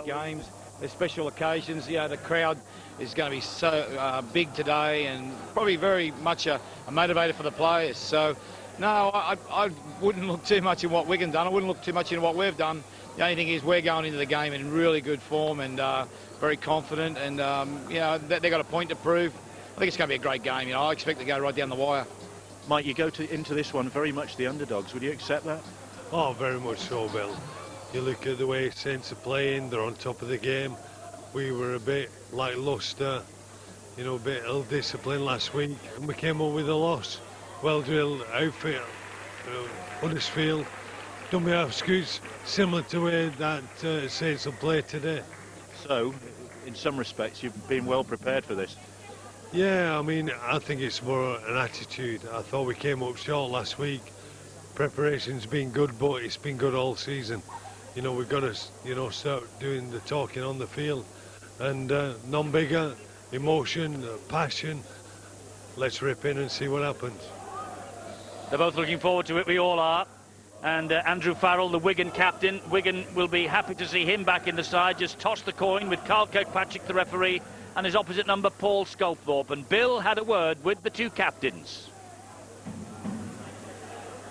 games, there's special occasions. You know, the crowd is going to be so big today, and probably very much a motivator for the players. So, no, I wouldn't look too much in what Wigan done. I wouldn't look too much in what we've done. The only thing is we're going into the game in really good form and very confident, and you know, they've got a point to prove. I think it's going to be a great game. You know, I expect to go right down the wire. Mike, you go into this one very much the underdogs. Would you accept that? Oh, very much so, Bill. You look at the way Saints are playing, they're on top of the game. We were a bit lacklustre, you know, a bit ill-disciplined last week, and we came up with a loss. Well-drilled outfit, Huddersfield, don't be half scoots, similar to the way that Saints will play today. So, in some respects, you've been well prepared for this. Yeah, I mean, I think it's more an attitude. I thought we came up short last week. Preparation's been good, but it's been good all season. You know, we've got to, you know, start doing the talking on the field. And none bigger, emotion, passion. Let's rip in and see what happens. They're both looking forward to it, we all are. And Andrew Farrell, the Wigan captain. Wigan will be happy to see him back in the side. Just toss the coin with Carl Kirkpatrick, the referee, and his opposite number, Paul Sculthorpe. And Bill had a word with the two captains.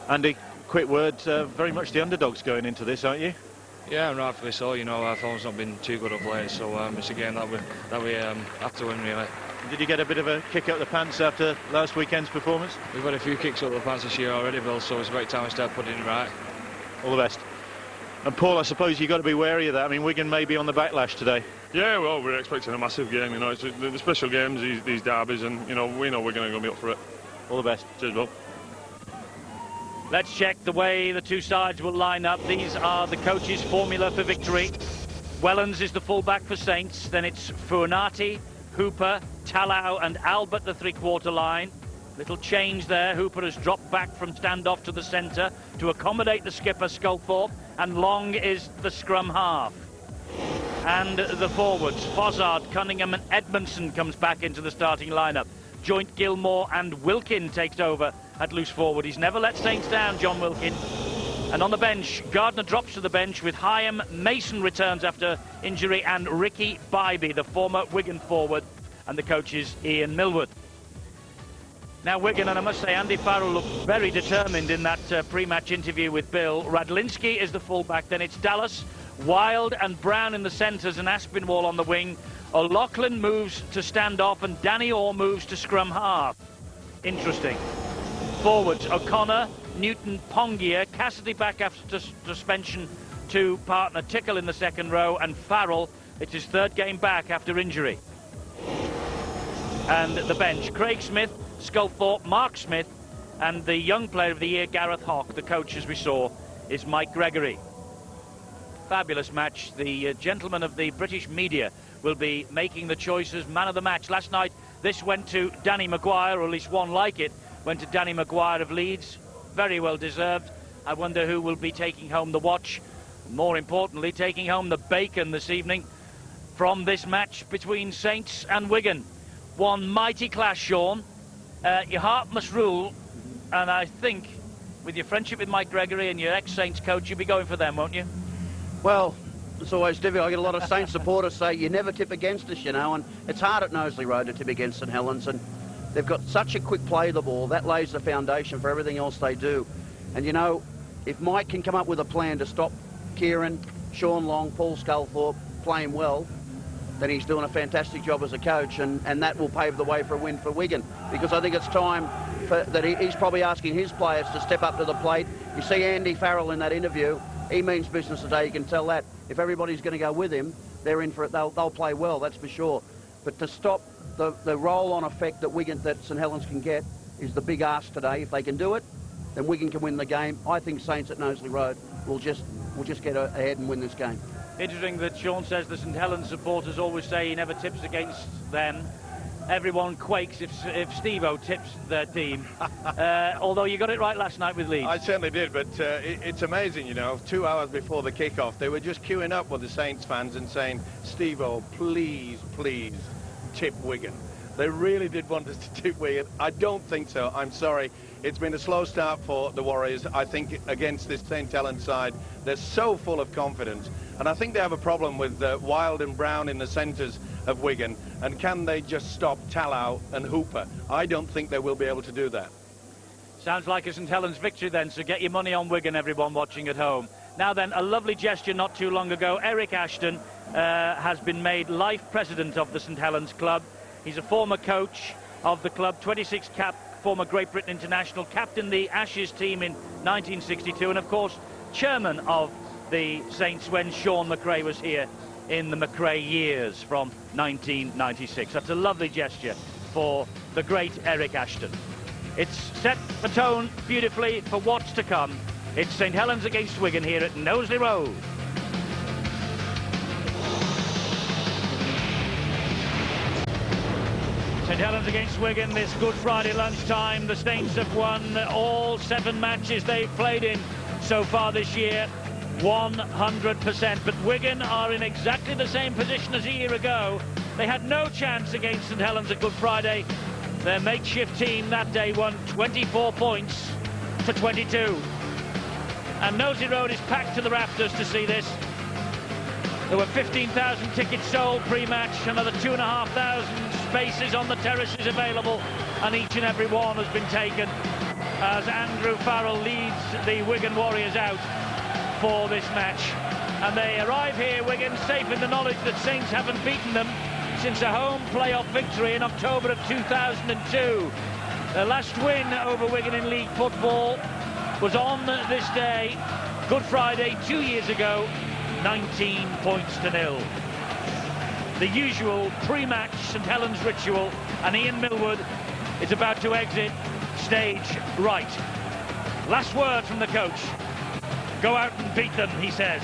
Andy, quick word, very much the underdogs going into this, aren't you? Yeah, and rightfully so. You know, our form's not been too good of late, so it's a game that we have to win, really. Did you get a bit of a kick up the pants after last weekend's performance? We've had a few kicks up the pants this year already, Bill, so it's about time we start putting it right. All the best. And Paul, I suppose you've got to be wary of that. I mean, Wigan may be on the backlash today. Yeah, well, we're expecting a massive game. You know, it's the special games, these derbies, and you know, we know we're going to be up for it. All the best. Cheers, Bill. Let's check the way the two sides will line up. These are the coach's formula for victory. Wellens is the fullback for Saints. Then it's Fuanati, Hooper, Talau and Albert, the three-quarter line. Little change there. Hooper has dropped back from standoff to the centre to accommodate the skipper, Sculthorpe. And Long is the scrum half. And the forwards, Fozzard, Cunningham and Edmondson comes back into the starting lineup. Joint, Gilmore and Wilkin takes over at loose forward. He's never let Saints down, John Wilkin. And on the bench, Gardner drops to the bench with Hyam. Mason returns after injury, and Ricky Bybee, the former Wigan forward, and the coach is Ian Millwood. Now Wigan, and I must say Andy Farrell looked very determined in that pre-match interview with Bill. Radlinski is the fullback, then it's Dallas, Wild and Brown in the centres, and Aspinwall on the wing. O'Loughlin moves to stand off, and Danny Orr moves to scrum half. Interesting. Forwards, O'Connor, Newton, Pongia, Cassidy back after suspension to partner Tickle in the second row, and Farrell, it's his third game back after injury. And the bench, Craig Smith, Sculthorpe, Mark Smith, and the young player of the year, Gareth Hock. The coach, as we saw, is Mike Gregory. Fabulous match. The gentleman of the British media will be making the choice as man of the match. Last night, this went to Danny Maguire, or at least one like it, went to Danny Maguire of Leeds. Very well deserved. I wonder who will be taking home the watch. More importantly, taking home the bacon this evening from this match between Saints and Wigan. One mighty clash, Sean. Your heart must rule, and I think with your friendship with Mike Gregory and your ex-Saints coach, you'll be going for them, won't you? Well, it's always difficult. I get a lot of Saints supporters say you never tip against us, you know, and it's hard at Knowsley Road to tip against St Helens, and they've got such a quick play of the ball. That lays the foundation for everything else they do. And, you know, if Mike can come up with a plan to stop Kieran, Sean Long, Paul Sculthorpe playing well, then he's doing a fantastic job as a coach, and that will pave the way for a win for Wigan, because I think it's time that he's probably asking his players to step up to the plate. You see Andy Farrell in that interview. He means business today. You can tell that. If everybody's going to go with him, they're in for it. They'll play well, that's for sure. But to stop the roll-on effect that St Helens can get is the big ask today. If they can do it, then Wigan can win the game. I think Saints at Knowsley Road will just get ahead and win this game. Interesting that Sean says the St Helens supporters always say he never tips against them. Everyone quakes if Steve-O tips their team. Although you got it right last night with Leeds. I certainly did, but it's amazing, you know, 2 hours before the kickoff, they were just queuing up with the Saints fans and saying, Steve-O, please, please, tip Wigan. They really did want us to tip Wigan. I don't think so. I'm sorry. It's been a slow start for the Warriors. I think against this St Helens side, they're so full of confidence. And I think they have a problem with Wild and Brown in the centres of Wigan. And can they just stop Tallow and Hooper? I don't think they will be able to do that. Sounds like a St Helens victory then, so get your money on Wigan, everyone watching at home. Now then, a lovely gesture not too long ago. Eric Ashton has been made life president of the St Helens club. He's a former coach of the club, 26 cap, former Great Britain international, captained the Ashes team in 1962, and of course chairman of the Saints when Sean McRae was here in the McRae years from 1996. That's a lovely gesture for the great Eric Ashton. It's set the tone beautifully for what's to come. It's St Helens against Wigan here at Knowsley Road. St Helens against Wigan this Good Friday lunchtime. The Saints have won all 7 matches they've played in so far this year, 100%. But Wigan are in exactly the same position as a year ago. They had no chance against St Helens at Good Friday. Their makeshift team that day won 24 points to 22. And Knowsley Road is packed to the rafters to see this. There were 15,000 tickets sold pre-match, another 2,500 spaces on the terraces available, and each and every one has been taken as Andrew Farrell leads the Wigan Warriors out for this match. And they arrive here, Wigan, safe in the knowledge that Saints haven't beaten them since a home playoff victory in October of 2002. Their last win over Wigan in league football was on this day, Good Friday, 2 years ago, 19 points to 0. The usual pre-match St Helens ritual, and Ian Millwood is about to exit stage right. Last word from the coach. Go out and beat them, he says.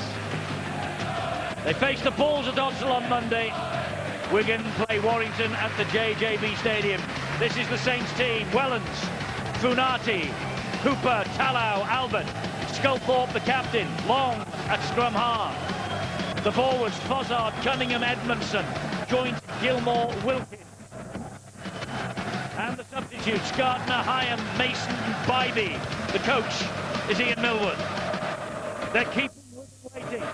They face the Bulls at Odsal on Monday. Wigan play Warrington at the JJB Stadium. This is the Saints team. Wellens, Funati, Hooper, Tallow, Albert, Sculthorpe the captain, Long at scrum half. The forwards, Fozzard, Cunningham, Edmondson, Joint, Gilmore, Wilkins. And the substitutes, Gardner, Hyam, Mason, Bybee. The coach is Ian Millwood. They're keeping waiting,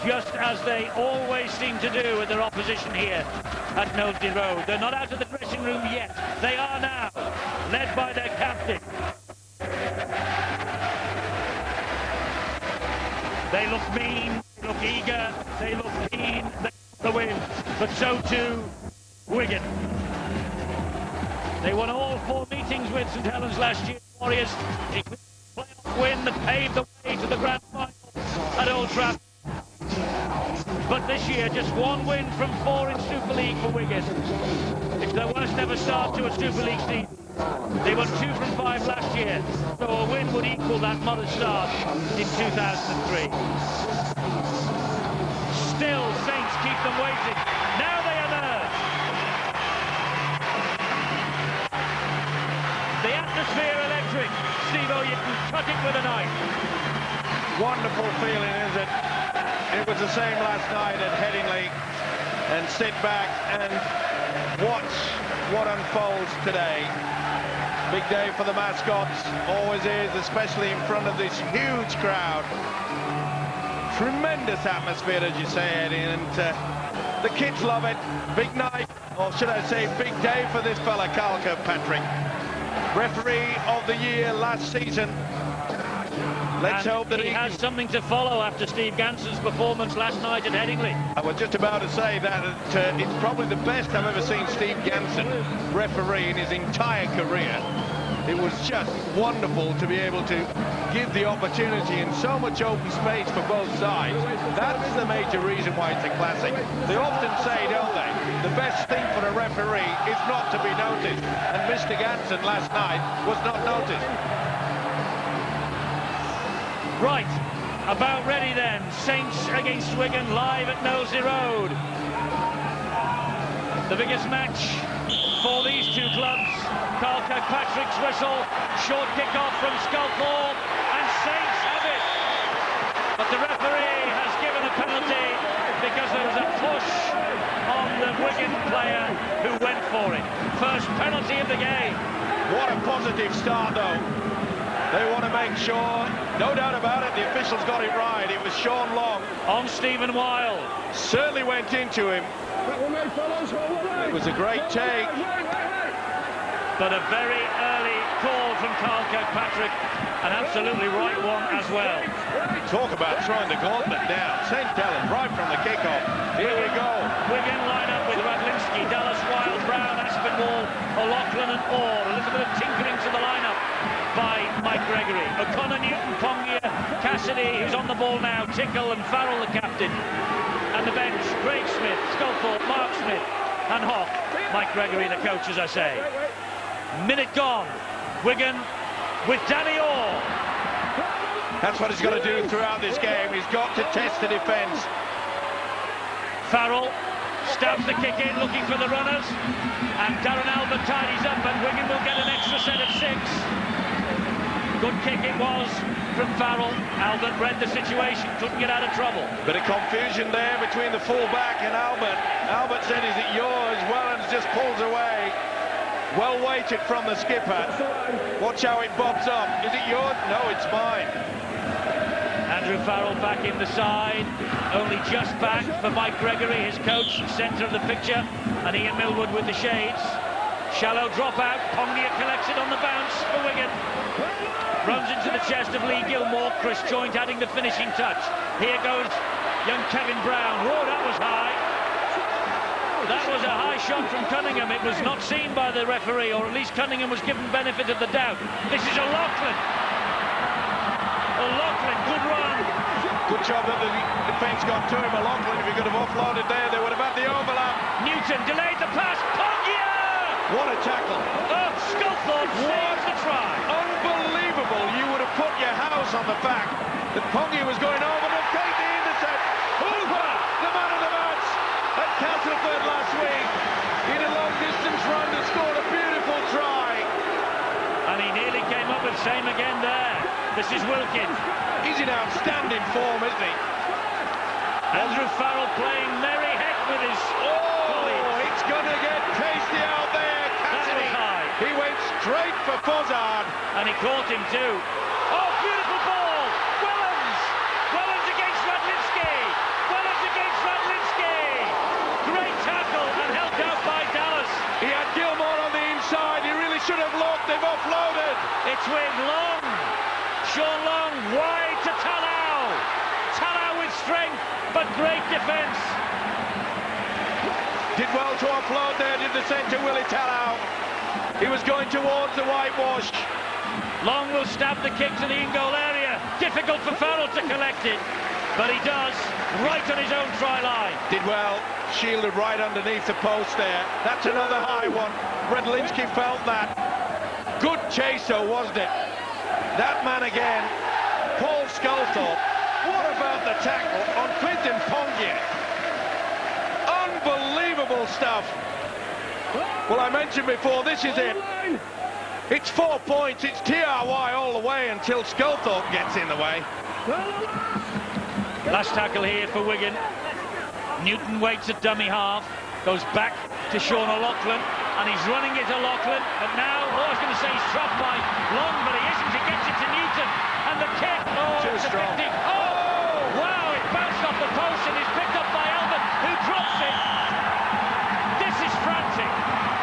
just as they always seem to do with their opposition here at Knowsley Road. They're not out of the dressing room yet. They are now, led by their captain. They look mean, they look eager, they look keen, they want the win, but so too Wigan. They won all 4 meetings with St Helens last year. Warriors, a playoff win that paved the way to the grand final at Old Trafford. But this year, just 1 win from 4 in Super League for Wigan. It's their worst ever start to a Super League season. They won 2 from 5 last year, so a win would equal that modest start in 2003. Still, Saints keep them waiting. Now they emerge. The atmosphere electric. Steve-O, you can cut it with a knife. Wonderful feeling, is it? It was the same last night at Headingley. And sit back and watch what unfolds today. Big day for the mascots, always is, especially in front of this huge crowd. Tremendous atmosphere, as you say, Eddie, and the kids love it. Big night, or should I say big day for this fella, Carl Kirkpatrick. Referee of the year last season. Let's hope that he has something to follow after Steve Ganson's performance last night at Headingley. I was just about to say that it's probably the best I've ever seen Steve Ganson referee in his entire career. It was just wonderful to be able to give the opportunity and so much open space for both sides. That's the major reason why it's a classic. They often say, don't they, the best thing for a referee is not to be noticed. And Mr. Ganson last night was not noticed. Right, about ready then. Saints against Wigan live at Knowsley Road. The biggest match for these two clubs. Carl Kirkpatrick's whistle, short kick-off from Sculthorpe, and Saints have it. But the referee has given a penalty because there was a push on the Wigan player who went for it. First penalty of the game. What a positive start, though. They want to make sure, no doubt about it, the officials got it right. It was Sean Long. On Stephen Wild. Certainly went into him. It was a great take. But a very early call from Carl Kirkpatrick, an absolutely right one as well. Talk about throwing the gauntlet down. St. Helens right from the kickoff. Here we go. Wigan line up with Radlinski, Dallas, Wild, Brown, Aspinwall, O'Loughlin and Orr. A little bit of tinkering to the lineup by Mike Gregory. O'Connor, Newton, Pongia, Cassidy, who's on the ball now, Tickle and Farrell, the captain. And the bench, Craig Smith, Sculthorpe, Mark Smith and Hock. Mike Gregory, the coach, as I say. Minute gone. Wigan with Danny Orr. That's what he's got to do throughout this game. He's got to test the defence. Farrell stabs the kick in, looking for the runners. And Darren Albert tidies up, and Wigan will get an extra set of 6. Good kick it was from Farrell. Albert read the situation, couldn't get out of trouble. Bit of confusion there between the full-back and Albert. Albert said, is it yours? Wellens just pulls away. Well weighted from the skipper. Watch how it bobs up. Is it yours? No, it's mine. Andrew Farrell back in the side. Only just back for Mike Gregory, his coach, centre of the picture. And Ian Millwood with the shades. Shallow drop out. Pongia collects it on the bounce for Wigan. Runs into the chest of Lee Gilmore. Chris Joint adding the finishing touch. Here goes young Kevin Brown. Whoa, that was high. That was a high shot from Cunningham. It was not seen by the referee, or at least Cunningham was given benefit of the doubt. This is O'Loughlin. O'Loughlin, good run. Good job that the defence got to him. O'Loughlin, if he could have offloaded there, they would have had the overlap. Newton delayed the pass. Pongia! What a tackle. Oh, Sculthorpe saves the try. Unbelievable. You would have put your house on the fact that Pongia was going over to take the intercept. Hooper, the man of the match at Castleford last week. He did a long-distance run and scored a beautiful try. And he nearly came up with same again there. This is Wilkins. He's in outstanding form, isn't he? Andrew Farrell playing merry heck with his colleagues. It's going to get tasty out there, Cassidy. That was high. He went straight for Fozzard. And he caught him too. Oh, beautiful ball! Wellens! Wellens against Radlinski! Wellens against Radlinski! Great tackle and helped out by Dallas. He had Gilmore on the inside. He really should have looked. They've offloaded. It's with Long. Sean Long wide to Talau. Talau with strength, but great defence. Did well to offload there, did the centre, Willie Talau. He was going towards the whitewash. Long will stab the kick to the in-goal area. Difficult for Farrell to collect it, but he does, right on his own try line. Did well, shielded right underneath the post there. That's another high one. Redlinski felt that. Good chase though, wasn't it? That man again, Paul Sculthorpe. What about the tackle on Quinton Pongia? Unbelievable stuff. Well, I mentioned before, this is it. It's 4 points, it's TRY all the way until Sculthorpe gets in the way. Last tackle here for Wigan. Newton waits at dummy half, goes back to Sean O'Loughlin, and he's running it O'Loughlin, but now, I was going to say he's trapped by Long, but he isn't. He gets it to Newton, and the kick, Too it's strong. effective. Oh, wow, it bounced off the post and is picked up by Albert, who drops it. This is frantic.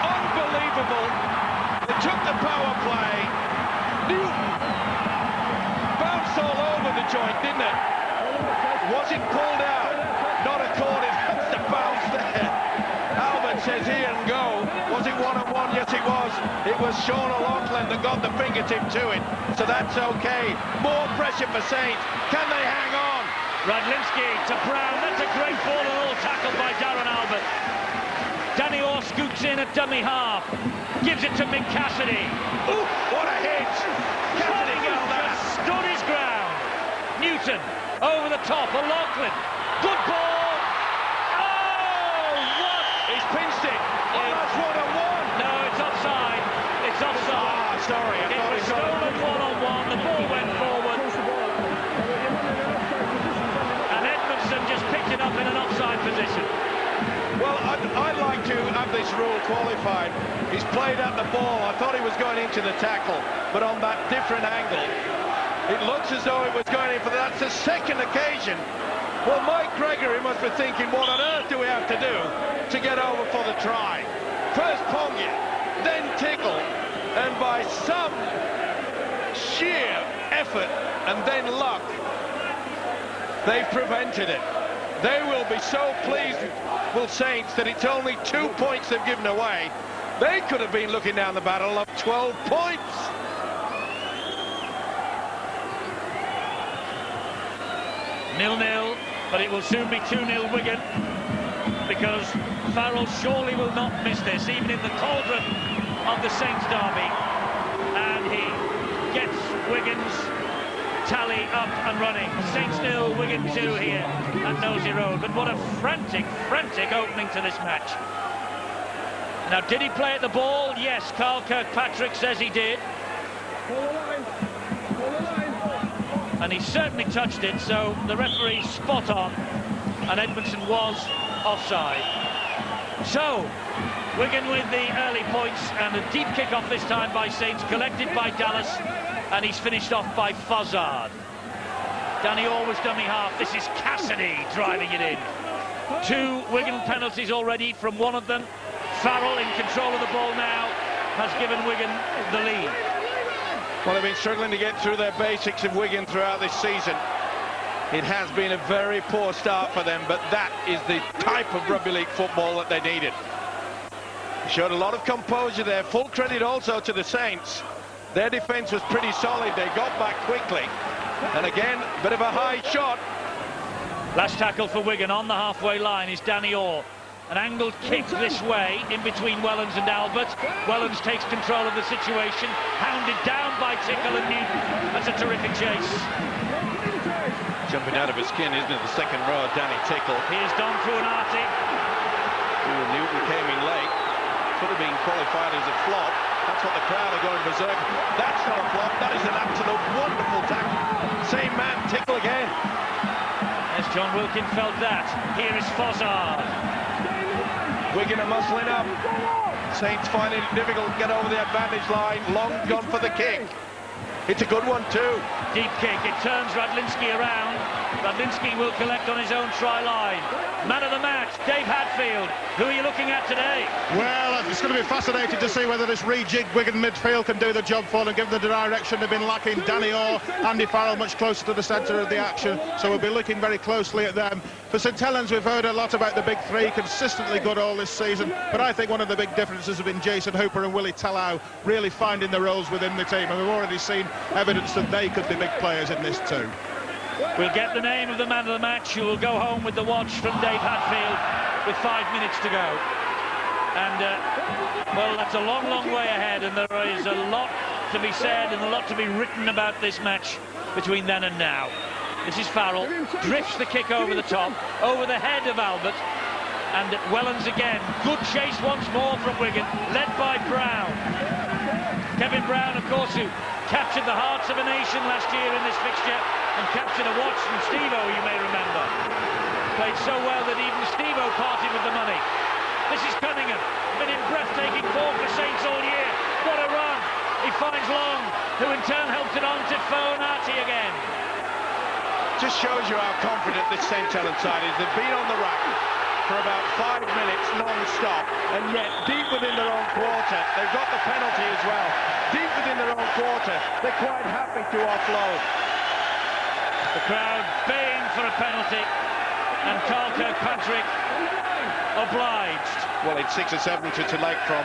Unbelievable. They took the power play. Newton bounced all over the joint, didn't it? Was it pulled out? Not according. That's the bounce there. Albert says here and go. Was it one-on-one? Yes, it was. It was Sean O'Loughlin that got the fingertip to it. So that's okay. More pressure for Saints. Can they hang on? Radlinski to Brown. That's a great ball and all tackled by Darren Albert. Danny Orr scoots in at dummy half. Gives it to Mick Cassidy. Ooh, what a hit. Cassidy got that. Stood his ground. Newton over the top. O'Loughlin. Good ball. Oh, what? He's pinched it. That's one-on-one. No, it's offside. It's offside. Sorry, I It thought was he got stolen one-on-one. The ball went forward. And Edmondson just picked it up in an offside position. Well, I'd like to have this rule qualified. He's played at the ball. I thought he was going into the tackle, but on that different angle, it looks as though it was going in for that's the second occasion. Well, Mike Gregory must be thinking, what on earth do we have to do to get over for the try? First Ponga, then Tickle, and by some sheer effort and then luck, they've prevented it. They will be so pleased, will Saints, that it's only 2 points they've given away. They could have been looking down the barrel of 12 points. Nil-nil, but it will soon be 2-0 Wigan, because Farrell surely will not miss this, even in the cauldron of the Saints derby. And he gets Wigan's tally up and running. Saints 0, Wigan 2 here at Nosey Road. But what a frantic opening to this match. Now, did he play at the ball? Yes, Carl Kirkpatrick says he did. And he certainly touched it, so the referee's spot on, and Edmondson was offside. So, Wigan with the early points, and a deep kick-off this time by Saints, collected by Dallas, and he's finished off by Fozzard. Danny Orr was dummy half. This is Cassidy driving it in. 2 Wigan penalties already from one of them. Farrell in control of the ball now has given Wigan the lead. Well, they've been struggling to get through their basics of Wigan throughout this season. It has been a very poor start for them, but that is the type of rugby league football that they needed. Showed a lot of composure there. Full credit also to the Saints. Their defence was pretty solid. They got back quickly. And again, a bit of a high shot. Last tackle for Wigan on the halfway line is Danny Orr. An angled kick this way in between Wellens and Albert. Wellens takes control of the situation, hounded down by Tickle and Newton. That's a terrific chase. Jumping out of his skin, isn't it? The second row of Danny Tickle. Here's Don Fruinati. Newton came in late. Could have been qualified as a flop. That's what the crowd are going berserk. That's not a flop. That is an absolute wonderful tackle. Same man, Tickle again. As John Wilkin felt that. Here is Fozzard. Wigan are muscling up. Saints finding it difficult to get over the advantage line. Long gone for the kick. It's a good one too. Deep kick. It turns Radlinski around. Radlinski will collect on his own try line. Man of the match, Dave Hadfield. Who are you looking at today? Well, it's going to be fascinating to see whether this rejigged Wigan midfield can do the job for them, given the direction they've been lacking. Danny Orr, Andy Farrell much closer to the centre of the action, so we'll be looking very closely at them. For St Helens, we've heard a lot about the big three, consistently good all this season, but I think one of the big differences has been Jason Hooper and Willie Tallow really finding the roles within the team, and we've already seen evidence that they could be big players in this too. We'll get the name of the man of the match, who will go home with the watch from Dave Hadfield with 5 minutes to go. And, well, that's a long, long way ahead, and there is a lot to be said and a lot to be written about this match between then and now. This is Farrell, drifts the kick over the top, over the head of Albert, and Wellens again. Good chase once more from Wigan, led by Brown. Kevin Brown, of course, who captured the hearts of a nation last year in this fixture and captured a watch from Steve-O, you may remember. Played so well that even Steve-O parted with the money. This is Cunningham, been in breathtaking form for Saints all year. What a run! He finds Long, who in turn helps it on to Fonati again. Just shows you how confident this St Helens side is. They've been on the rack for about 5 minutes non-stop, and yet deep within their own quarter, they've got the penalty as well. Deep within their own quarter, they're quite happy to offload. The crowd baying for a penalty, and Carl Kirkpatrick obliged. Well, it's 6 or 7 to select from.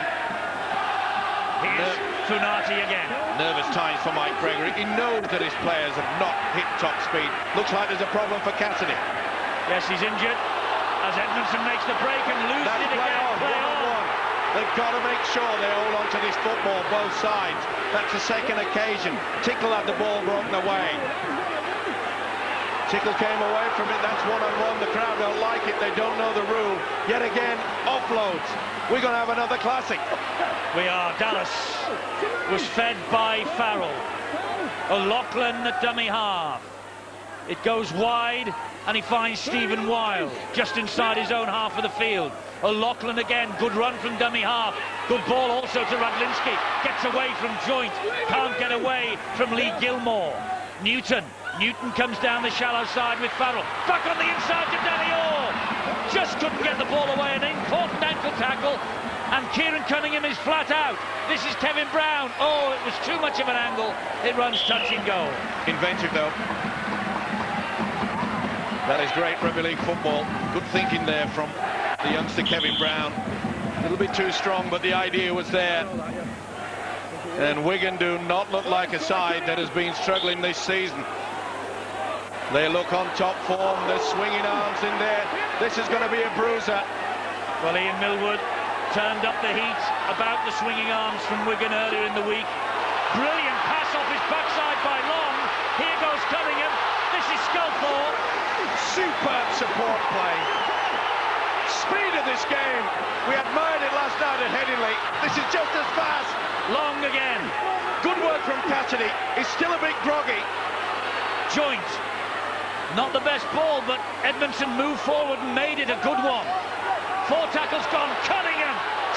Here's Funati again. Nervous times for Mike Gregory. He knows that his players have not hit top speed. Looks like there's a problem for Cassidy. Yes, he's injured. As Edmondson makes the break and loses it again. Play on. They've got to make sure they hold on to this football, both sides. That's the second occasion. Tickle had the ball broken away. Tickle came away from it. That's one-on-one. The crowd don't like it. They don't know the rule. Yet again, offloads. We're going to have another classic. We are. Dallas was fed by Farrell. O'Loughlin at dummy half. It goes wide. and he finds Stephen Wild just inside his own half of the field. O'Loughlin again, good run from dummy half. Good ball also to Radlinski. Gets away from Joint, can't get away from Lee Gilmore. Newton comes down the shallow side with Farrell. Back on the inside to Danny Orr. Just couldn't get the ball away. An important ankle tackle. And Kieran Cunningham is flat out. This is Kevin Brown. Oh, it was too much of an angle. It runs touch and goal. Inventive though. That is great rugby league football. Good thinking there from the youngster Kevin Brown. A little bit too strong, but the idea was there. And Wigan do not look like a side that has been struggling this season. They look on top form. They're swinging arms in there. This is going to be a bruiser. Well, Ian Millwood turned up the heat about the swinging arms from Wigan earlier in the week. Brilliant pass off his backside by Long. Here goes Cunningham. This is Sculthorpe. Superb support play. Speed of this game. We admired it last night at Headingley. This is just as fast. Long again. Good work from Cassidy. He's still a bit groggy. Joint. Not the best ball, but Edmondson moved forward and made it a good one. 4 tackles gone. Cunningham.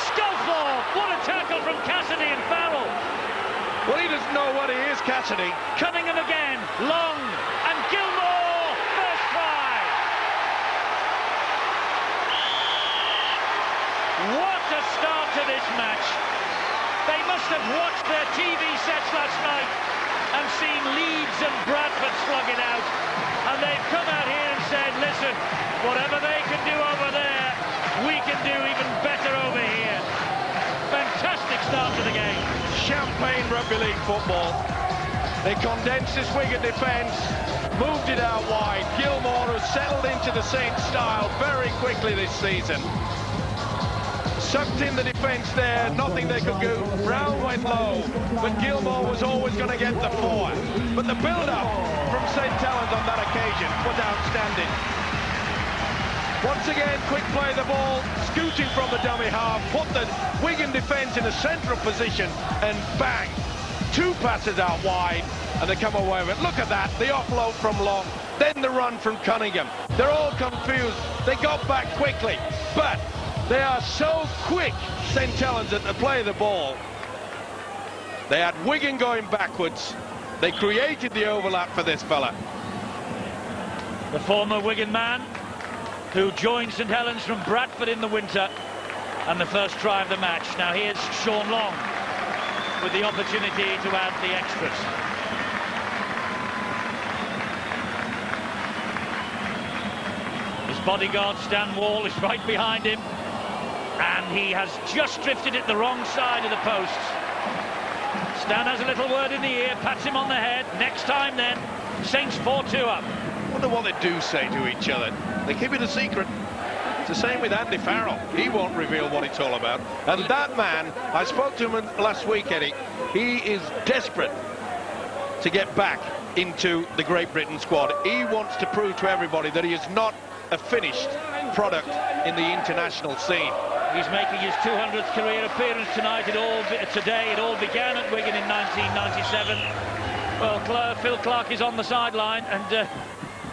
Sculthorpe. What a tackle from Cassidy and Farrell. Well, he doesn't know what he is, Cassidy. Cunningham again. Long. And Gilmore. First try. What a start to this match. They must have watched their TV sets last night and seen Leeds and Bradford slug it out. And they've come out here and said, listen, whatever they can do over there, we can do even better over here. Fantastic start to the game. Champagne rugby league football. They condensed this Wigan defence, moved it out wide. Gilmore has settled into the Saints style very quickly this season. Sucked in the defence there, nothing they could do. Brown went low, but Gilmore was always going to get the 4. But the build-up from St. Helens on that occasion was outstanding. Once again, quick play the ball, scooting from the dummy half, put the Wigan defence in a central position, and bang, 2 passes out wide, and they come away with it. Look at that, the offload from Long, then the run from Cunningham. They're all confused. They got back quickly, but they are so quick, St. Helens, to play the ball. They had Wigan going backwards. They created the overlap for this fella. The former Wigan man who joined St. Helens from Bradford in the winter, and the first try of the match. Now here's Sean Long with the opportunity to add the extras. His bodyguard Stan Wall is right behind him, and he has just drifted it the wrong side of the posts. Stan has a little word in the ear, pats him on the head. Next time then, Saints 4-2 up. Wonder what they do say to each other. They keep it a secret. It's the same with Andy Farrell. He won't reveal what it's all about. And that man, I spoke to him last week, Eddie. He is desperate to get back into the Great Britain squad. He wants to prove to everybody that he is not a finished product in the international scene. He's making his 200th career appearance tonight. Today it all began at Wigan in 1997. Well, Phil Clark is on the sideline, and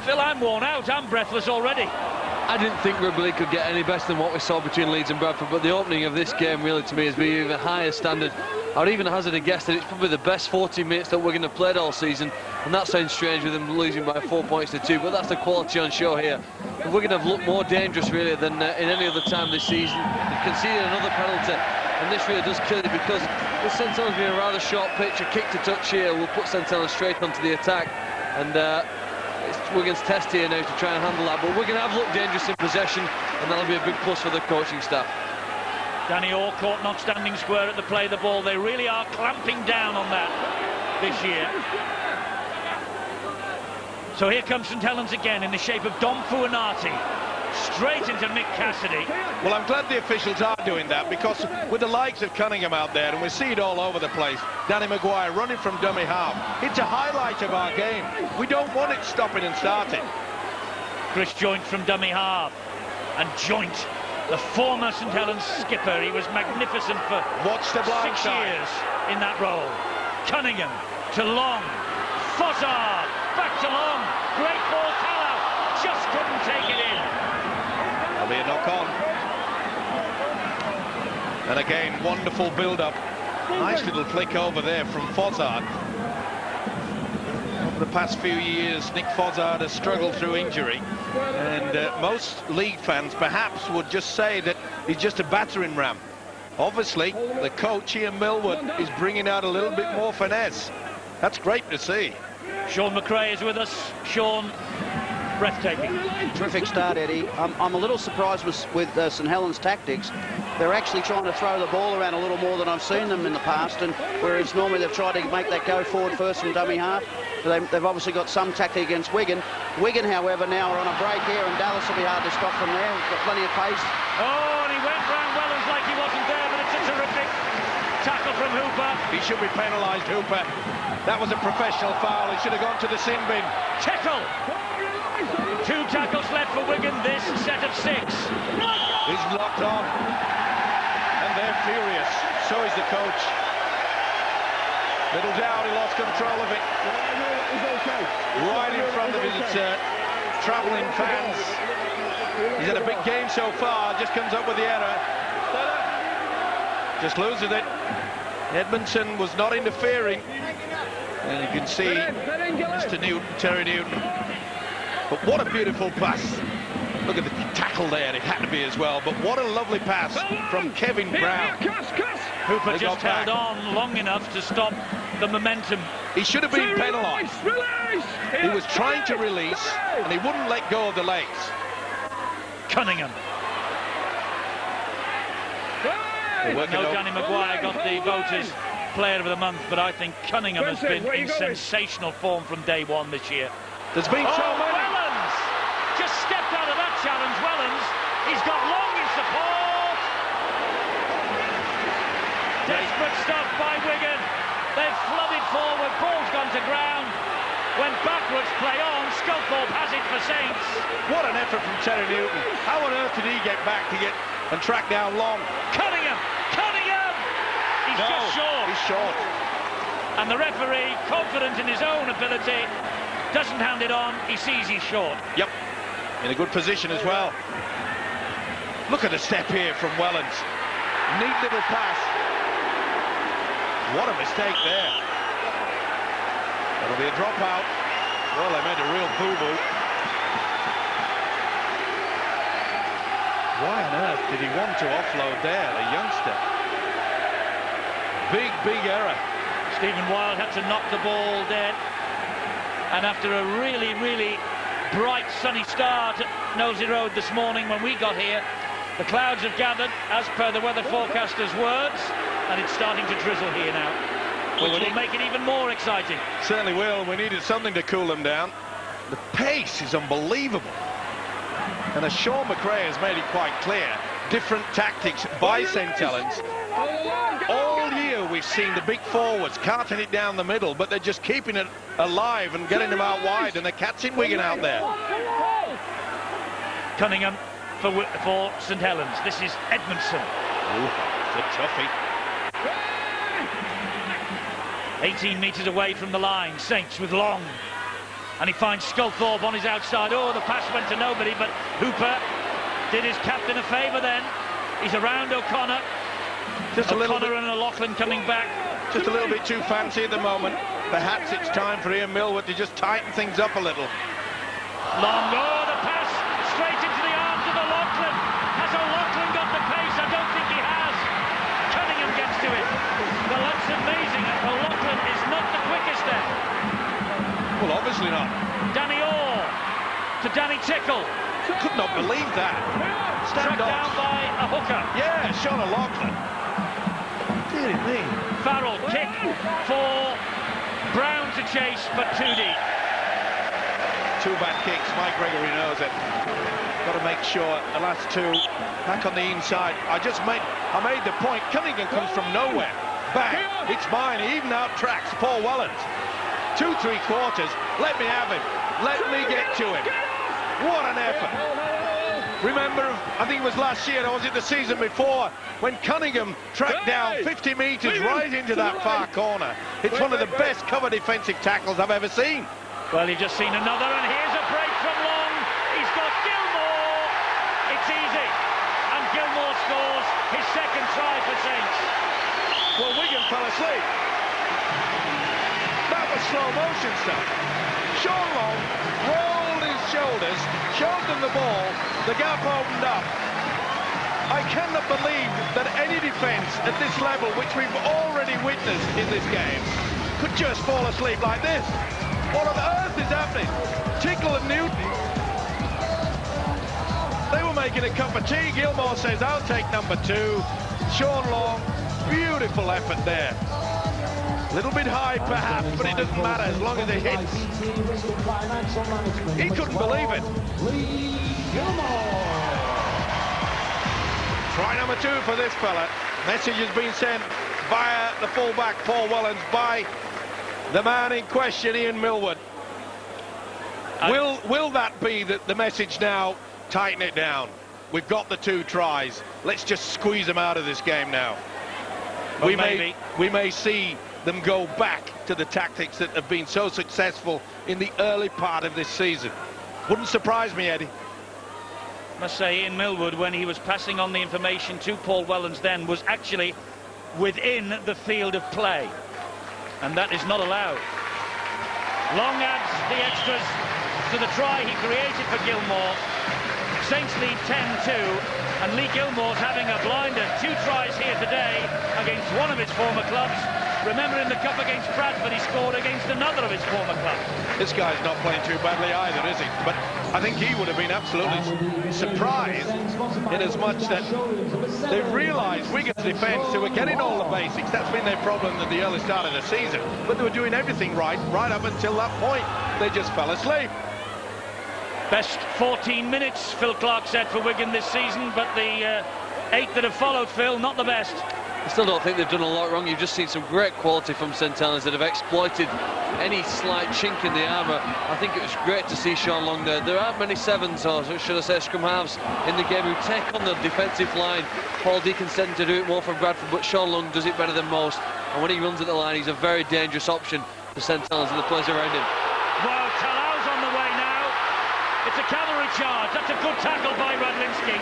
Phil, I'm worn out. I'm breathless already. I didn't think rugby league could get any better than what we saw between Leeds and Bradford, but the opening of this game really, to me, has been even higher standard. I would even hazard a guess that it's probably the best 40 minutes that Wigan have played all season, and that sounds strange with them losing by 4 points to 2, but that's the quality on show here. Wigan have looked more dangerous, really, than in any other time this season. They've conceded another penalty, and this really does kill it, because with St. Helens being a rather short pitch, a kick to touch here will put St. Helens straight onto the attack, and it's Wigan's test here now to try and handle that. But Wigan have looked dangerous in possession, and that'll be a big plus for the coaching staff. Danny Orr caught not standing square at the play of the ball. They really are clamping down on that this year. So here comes St. Helens again in the shape of Dom Fuanati. Straight into Mick Cassidy. Well, I'm glad the officials are doing that, because with the likes of Cunningham out there, and we see it all over the place, Danny Maguire running from dummy half, it's a highlight of our game. We don't want it stopping and starting. Chris Joint from dummy half. And Joint, the former St. Helens skipper, he was magnificent for Watch the blind 6 side. years in that role. Cunningham to Long. Fozzard back to Long. Great ball, Tallow just couldn't take it in. There'll be a knock-on. And again, wonderful build-up. Nice little flick over there from Fozzard. Over the past few years, Nick Fozzard has struggled through injury. And most league fans perhaps would just say that he's just a battering ram. Obviously, the coach, Ian Millwood, is bringing out a little bit more finesse. That's great to see. Sean McRae is with us. Sean, breathtaking. Terrific start, Eddie. I'm a little surprised with St Helens' tactics. They're actually trying to throw the ball around a little more than I've seen them in the past, and whereas normally they've tried to make that go forward first from dummy half. They've obviously got some tactic against Wigan. Wigan, however, now are on a break here, and Dallas will be hard to stop from there. Got plenty of pace. Oh, and he went round Wellens like he wasn't there, but it's a terrific tackle from Hooper. He should be penalised, Hooper. That was a professional foul. He should have gone to the sin bin. Tickle. 2 tackles left for Wigan, this set of 6. He's locked on. And they're furious. So is the coach. Little doubt he lost control of it. Right in front of his travelling fans. He's had a big game so far. Just comes up with the error. Just loses it. Edmondson was not interfering. And you can see Mr. Newton, Terry Newton. But what a beautiful pass. Look at the tackle there. It had to be as well. But what a lovely pass from Kevin Brown. Hooper just held on long enough to stop the momentum. He should have been penalised. He was trying to release, and he wouldn't let go of the legs. Cunningham. No, Danny Maguire got the voters player of the month, but I think Cunningham has been in sensational form from day one this year. There's been so many. Wellens just stepped out of that challenge. Wellens, he's got long in support. Desperate stuff by Wigan. They've flooded forward. Ball's gone to ground. Went backwards. Play on. Sculthorpe has it for Saints. What an effort from Terry Newton. How on earth did he get back to get and track down Long? Cunningham. He's just short. He's short. And the referee, confident in his own ability, doesn't hand it on. He sees he's short. Yep. In a good position as well. Look at the step here from Wellens. Neat little pass. What a mistake there. That'll be a dropout. Well, they made a real boo-boo. Why on earth did he want to offload there, the youngster? Big error. Stephen Wild had to knock the ball dead. And after a really bright sunny start at Nosey Road this morning when we got here, the clouds have gathered as per the weather forecaster's words, and it's starting to drizzle here now, which will make it even more exciting. Certainly will. We needed something to cool them down. The pace is unbelievable. And as Sean McRae has made it quite clear, different tactics by St Helens. All year we've seen the big forwards carting it down the middle, but they're just keeping it alive and getting them out wide, and they're catching Wigan out there. Cunningham for St Helens. This is Edmondson. Ooh, it's a toughie. 18 metres away from the line. Saints with Long. And he finds Sculthorpe on his outside. Oh, the pass went to nobody, but Hooper did his captain a favour then. He's around O'Connor. Just a little bit. O'Connor and O'Loughlin coming back. Just a little bit too fancy at the moment. Perhaps it's time for Ian Millwood to just tighten things up a little. Long, oh, the pass straight into the arms of O'Loughlin. Has O'Loughlin got the pace? I don't think he has. Cunningham gets to it. Well, that's amazing. O'Loughlin is not the quickest there. Well, obviously not. Danny Orr to Danny Tickle. Could not believe that. Struck down by a hooker. Yeah, Sean O'Loughlin. Dear me. Farrell kick for Brown to chase, but 2D. 2 bad kicks. Mike Gregory knows it. Got to make sure the last 2 back on the inside. I made the point. Cunningham comes from nowhere. Bang. It's mine. He even out-tracks Paul Wellens. 2-3 quarters. Let me have him. Let me get to him. What an effort. Remember, I think it was last year, or was it the season before, when Cunningham tracked down 50 metres right into that far corner. It's one of the best cover defensive tackles I've ever seen. Well, you've just seen another, and here's a break from Long. He's got it's easy. And Gilmore scores his second try for Saints. Well, Wigan fell asleep. That was slow motion stuff. Sean Long rolled his shoulders, showed them the ball, the gap opened up. I cannot believe that any defence at this level, which we've already witnessed in this game, could just fall asleep like this. What on earth is happening? Tickle and Newton, they were making a cup of tea. Gilmore says, I'll take number 2. Sean Long, beautiful effort there. A little bit high perhaps, but it doesn't matter as long as it hits. He couldn't believe it. Try number 2 for this fella. Message has been sent via the fullback Paul Wellens by the man in question, Ian Millwood. Will that be the message now? Tighten it down. We've got the 2 tries. Let's just squeeze them out of this game now. Well, we may see them go back to the tactics that have been so successful in the early part of this season. Wouldn't surprise me, Eddie. Must say, Ian Millwood, when he was passing on the information to Paul Wellens then, was actually within the field of play. And that is not allowed. Long adds the extras to the try he created for Gilmore. Saints lead 10-2, and Lee Gilmore's having a blinder. 2 tries here today against one of his former clubs. Remember, in the cup against Bradford, he scored against another of his former clubs. This guy's not playing too badly either, is he? But I think he would have been absolutely surprised in as much that they've realised Wigan's defence, they were getting all the basics. That's been their problem at the early start of the season. But they were doing everything right up until that point. They just fell asleep. Best 14 minutes, Phil Clark said, for Wigan this season, but the 8 that have followed, Phil, not the best. I still don't think they've done a lot wrong. You've just seen some great quality from St Helens that have exploited any slight chink in the armour. I think it was great to see Sean Long there. There aren't many 7s, or should I say scrum halves, in the game who take on the defensive line. Paul Deacon's tending to do it more for Bradford, but Sean Long does it better than most. And when he runs at the line, he's a very dangerous option for St Helens and the players around him. Well, Talau's on the way now. It's a cavalry charge. That's a good tackle by Radlinski.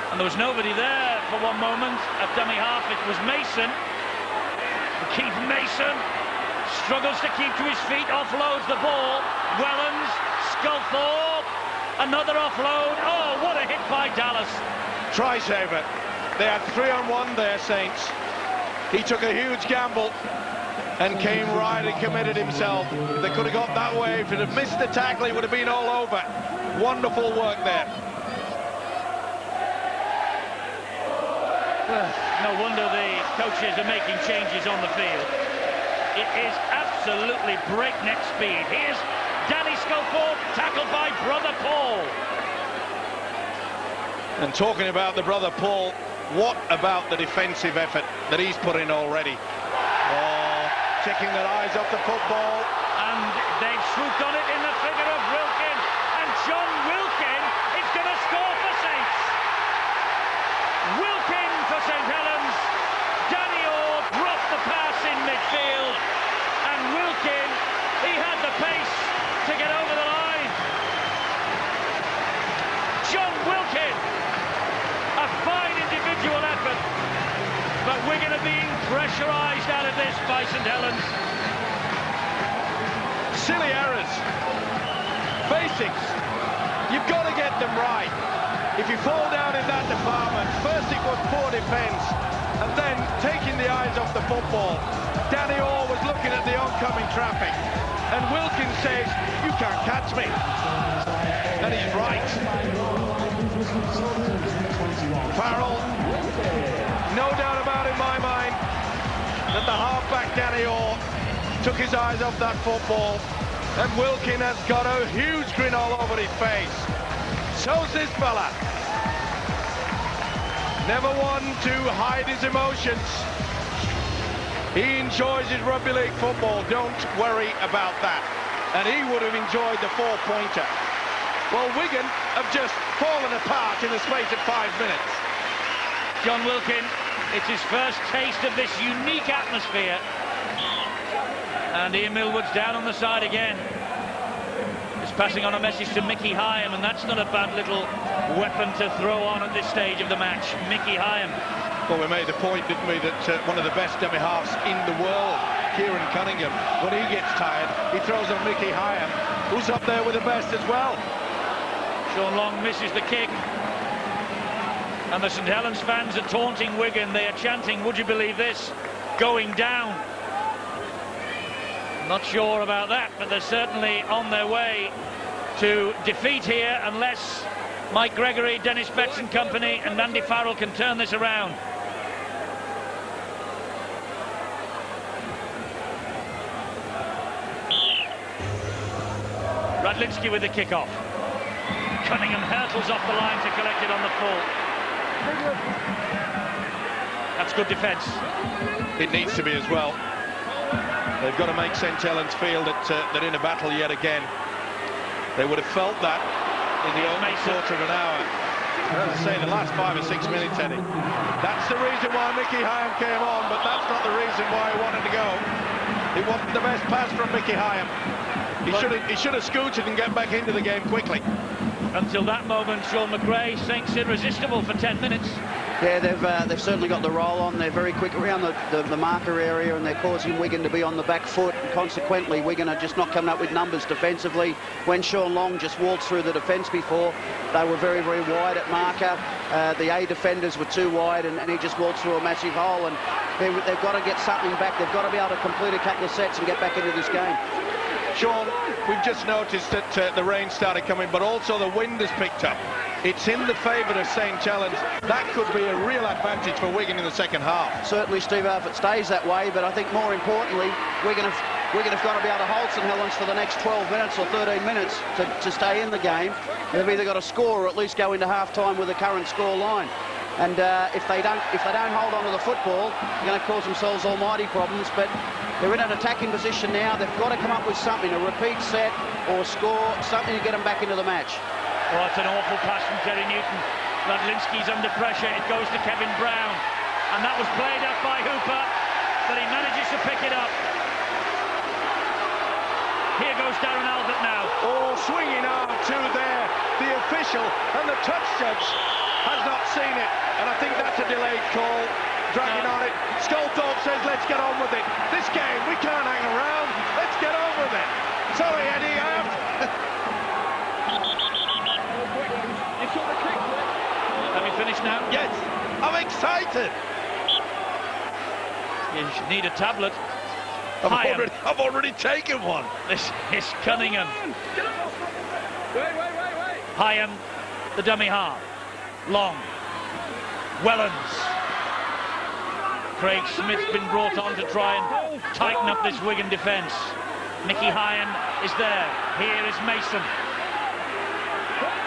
And there was nobody there for one moment at dummy half. It was Mason. Keith Mason struggles to keep to his feet, offloads the ball. Wellens, Sculthorpe, another offload. Oh, what a hit by Dallas. Try saver. They had 3-on-1 there, Saints. He took a huge gamble and came right and committed himself. If they could have got that way, if it had missed the tackle, it would have been all over. Wonderful work there. No wonder the coaches are making changes on the field. It is absolutely breakneck speed. Here's Danny Sculthorpe, tackled by brother Paul. And talking about the brother Paul, what about the defensive effort that he's put in already? Oh, taking their eyes off the football. And they've swooped on it in the figure of Wilkin. And John Wilkin is going to score for Saints. Wilkin for St Helens. Danny Orr dropped the pass in midfield. And Wilkin, he had the pace to get over the line. John Wilkin, a fine individual effort. But Wigan are being pressurised out of this by St Helens. Silly errors. Basics. You've got to get them right. If you fall down in that department, first it was poor defence, and then taking the eyes off the football. Danny Orr was looking at the oncoming traffic, and Wilkins says, you can't catch me. And he's right. Farrell, no doubt about in my mind that the halfback Danny Orr took his eyes off that football, and Wilkin has got a huge grin all over his face. So's this fella. Never one to hide his emotions. He enjoys his rugby league football, don't worry about that. And he would have enjoyed the 4-pointer. Well, Wigan have just fallen apart in the space of 5 minutes. John Wilkin, it's his first taste of this unique atmosphere. And Ian Millwood's down on the side again. This passing on a message to Mickey Hyam, and that's not a bad little weapon to throw on at this stage of the match. Mickey Hyam. Well, we made the point, didn't we, that one of the best dummy-halves in the world, Kieran Cunningham, when he gets tired, he throws on Mickey Hyam, who's up there with the best as well. Sean Long misses the kick. And the St Helens fans are taunting Wigan. They are chanting, would you believe this, going down. Not sure about that, but they're certainly on their way to defeat here unless Mike Gregory, Dennis Betts and company and Andy Farrell can turn this around. Radlinski with the kick-off. Cunningham hurtles off the line to collect it on the full. That's good defence. It needs to be as well. They've got to make St Helens feel that they're in a battle yet again. They would have felt that in the opening quarter of an hour. As I say, the last 5 or 6 minutes, Eddie. That's the reason why Mickey Hyam came on, but that's not the reason why he wanted to go. It wasn't the best pass from Mickey Hyam. He should have scooted and get back into the game quickly. Until that moment, Sean McRae, Saints irresistible for 10 minutes. Yeah, they've certainly got the roll on. They're very quick around the marker area, and they're causing Wigan to be on the back foot. And consequently, Wigan are just not coming up with numbers defensively. When Sean Long just walked through the defence before, they were very, very wide at marker. The A defenders were too wide, and he just walked through a massive hole. And they've got to get something back. They've got to be able to complete a couple of sets and get back into this game. Sean, we've just noticed that the rain started coming, but also the wind has picked up. It's in the favour of St Helens. That could be a real advantage for Wigan in the second half. Certainly, Steve, if it stays that way, but I think more importantly, Wigan have got to be able to hold St Helens for the next 12 minutes or 13 minutes to stay in the game. They've either got to score or at least go into half-time with the current score line. And if they don't hold on to the football, they're going to cause themselves almighty problems. But they're in an attacking position now. They've got to come up with something, a repeat set or score, something to get them back into the match. Oh, it's an awful pass from Terry Newton. Radlinski's under pressure. It goes to Kevin Brown. And that was played up by Hooper, but he manages to pick it up. Here goes Darren Albert now. Oh, swinging arm to there. The official and the touch judge has not seen it. And I think that's a delayed call. Dragging on it. Sculthorpe says, let's get on with it. This game, we can't hang around. Let's get on with it. Sorry, Eddie, I have to... Have you finished now? Yes, I'm excited. You need a tablet. I've already taken one. This is Cunningham. Hyam, the dummy half. Long. Wellens. Craig Smith's been brought on to try and tighten up this Wigan defence. Mickey Hyam is there. Here is Mason.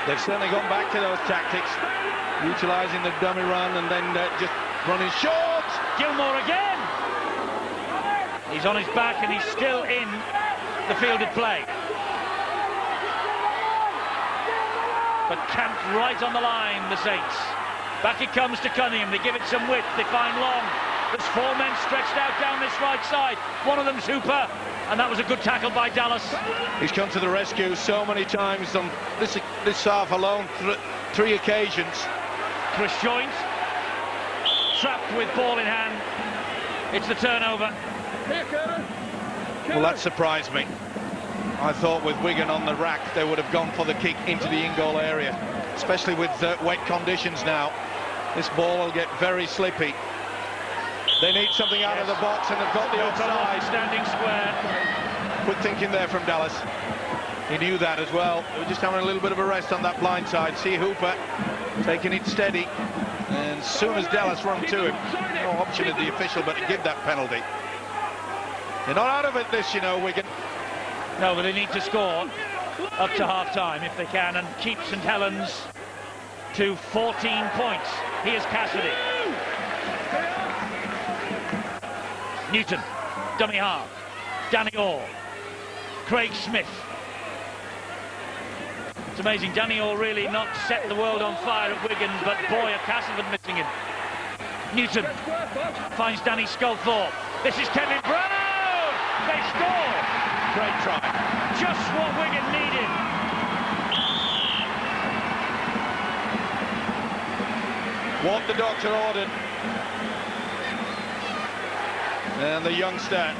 They've certainly gone back to those tactics, utilising the dummy run and then just running short. Gilmore again. He's on his back and he's still in the fielded play. But camped right on the line, the Saints. Back it comes to Cunningham. They give it some width. They find Long. There's 4 men stretched out down this right side. One of them's Hooper. And that was a good tackle by Dallas. He's come to the rescue so many times on this half alone, 3 occasions. Chris Joint, trapped with ball in hand. It's the turnover. Well, that surprised me. I thought with Wigan on the rack, they would have gone for the kick into the in-goal area, especially with wet conditions now. This ball will get very slippy. They need something out of the box, and they've got the offside. Standing square. Good thinking there from Dallas. He knew that as well. They were just having a little bit of a rest on that blind side. See Hooper taking it steady. And as soon as Dallas run to him, no option of the official but to give that penalty. They're not out of it this, you know, Wigan. No, but they need to score up to half-time if they can and keep St Helens to 14 points. Here's Cassidy. Newton, dummy half. Danny Orr. Craig Smith. It's amazing, Danny Orr really not set the world on fire at Wigan, but boy, are Castleford missing him. Newton finds Danny Sculthorpe. This is Kevin Brown! They score! Great try. Just what Wigan needed what the doctor ordered. And the youngster,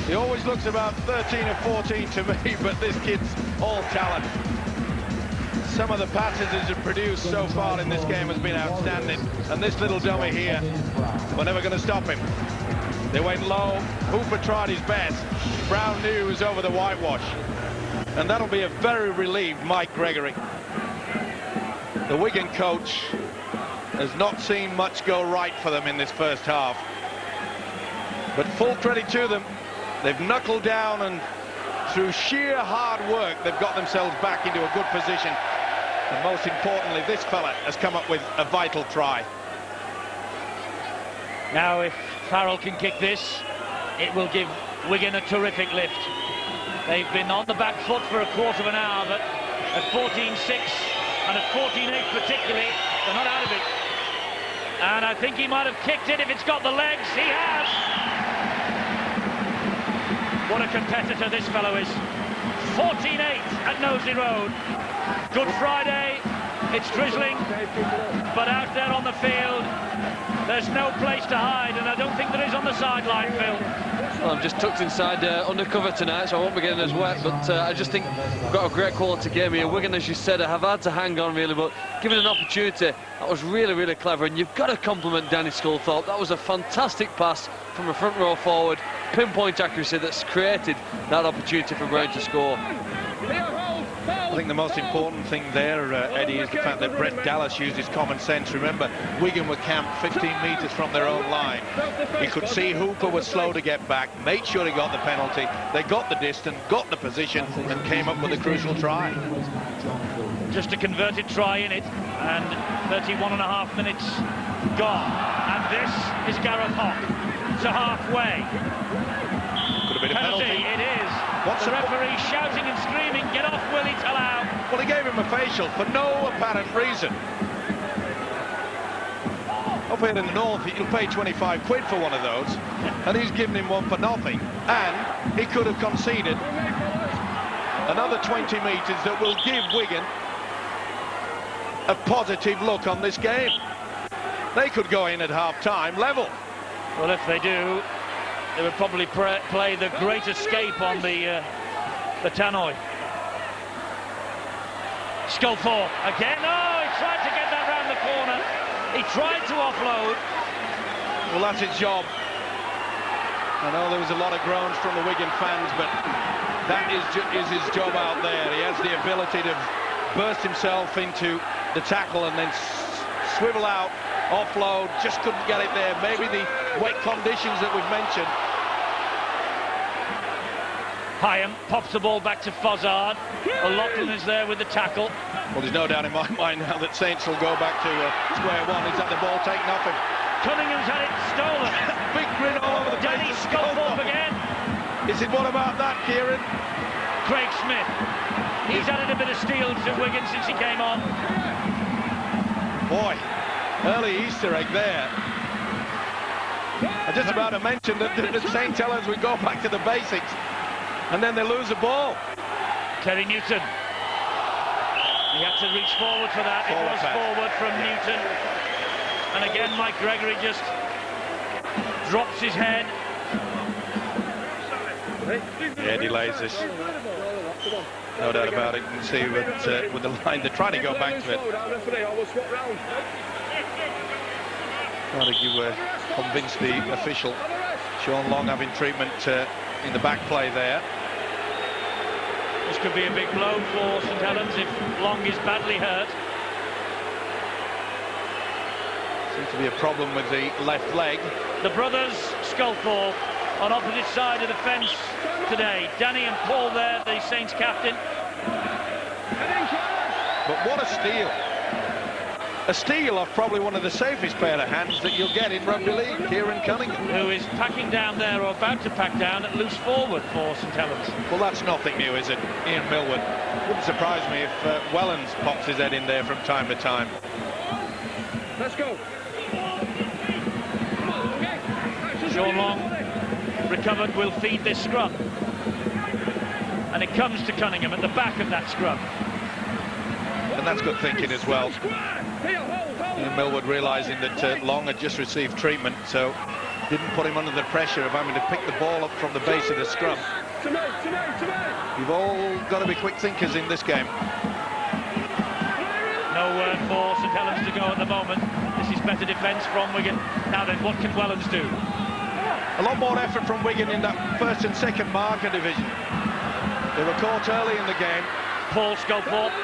he always looks about 13 or 14 to me, but this kid's all talent. Some of the passes he's produced so far in this game has been outstanding. And this little dummy here, we're never going to stop him. They went low. Hooper tried his best. Brown knew he was over the whitewash. And that'll be a very relieved Mike Gregory. The Wigan coach has not seen much go right for them in this first half. But full credit to them. They've knuckled down, and through sheer hard work, they've got themselves back into a good position. And most importantly, this fella has come up with a vital try. Now, if Farrell can kick this, it will give Wigan a terrific lift. They've been on the back foot for a quarter of an hour, but at 14-6 and at 14-8 particularly, they're not out of it. And I think he might have kicked it if it's got the legs. He has! What a competitor this fellow is. 14-8 at Knowsley Road. Good Friday, it's drizzling, but out there on the field, there's no place to hide, and I don't think there is on the sideline, Phil. Well, I'm just tucked inside undercover tonight, so I won't be getting as wet, but I just think we've got a great quality game here. Wigan, as you said, have had to hang on really, but given an opportunity, that was really, really clever, and you've got to compliment Danny Sculthorpe. That was a fantastic pass from a front row forward, pinpoint accuracy that's created that opportunity for Brown to score. I think the most important thing there, Eddie, is the fact that Brett Dallas used his common sense. Remember, Wigan were camped 15 metres from their own line. He could see Hooper was slow to get back, made sure he got the penalty. They got the distance, got the position, and came up with a crucial try. Just a converted try in it, and 31.5 minutes gone. And this is Gareth Hock to halfway. Could have been a penalty. It is. The referee shouting and screaming, get off Willie Tallow. Well, he gave him a facial for no apparent reason. Up here in the north, you'll pay 25 quid for one of those, and he's given him one for nothing, and he could have conceded another 20 metres that will give Wigan a positive look on this game. They could go in at half-time level. Well, if they do, they would probably play the Great Escape on the tannoy. Sculthorpe again. Oh, he tried to get that round the corner. He tried to offload. Well, that's his job. I know there was a lot of groans from the Wigan fans, but that is his job out there. He has the ability to burst himself into the tackle and then swivel out, offload. Just couldn't get it there. Maybe the wet conditions that we've mentioned. Hyam pops the ball back to Fozzard. O'Loughlin is there with the tackle. Well, there's no doubt in my mind now that Saints will go back to square one. He's had the ball taken off him. Cunningham's had it stolen. Big grin all over the place. Danny Sculthorpe again. Is it what about that, Kieran? Craig Smith. He's added a bit of steel to Wigan since he came on. Boy, early Easter egg there. I just about to mention that St. Helens would go back to the basics, and then they lose the ball. Terry Newton. He had to reach forward for that. It was forward from Newton. And again, Mike Gregory just drops his head. Yeah, delays this. No doubt about it. You can see with the line, they're trying to go back to it. Trying to convince the official. Sean Long having treatment in the back play there. This could be a big blow for St Helens if Long is badly hurt. Seems to be a problem with the left leg. The brothers Sculthorpe on opposite side of the fence today. Danny and Paul there, the Saints captain. But what a steal. A steal off probably one of the safest pair of hands that you'll get in rugby league, Kieran Cunningham. Who is packing down there, or about to pack down, at loose forward for St Helens. Well, that's nothing new, is it? Ian Millward. Wouldn't surprise me if Wellens pops his head in there from time to time. Let's go. Sean Long recovered, will feed this scrum. And it comes to Cunningham at the back of that scrum. And that's good thinking as well. Millwood realising that Long had just received treatment, so didn't put him under the pressure of having to pick the ball up from the base of the scrum. You've all got to be quick thinkers in this game. No word for St Helens to go at the moment. This is better defence from Wigan. Now then, what can Wellens do? A lot more effort from Wigan in that first and second marker division. They were caught early in the game. Paul Sculthorpe.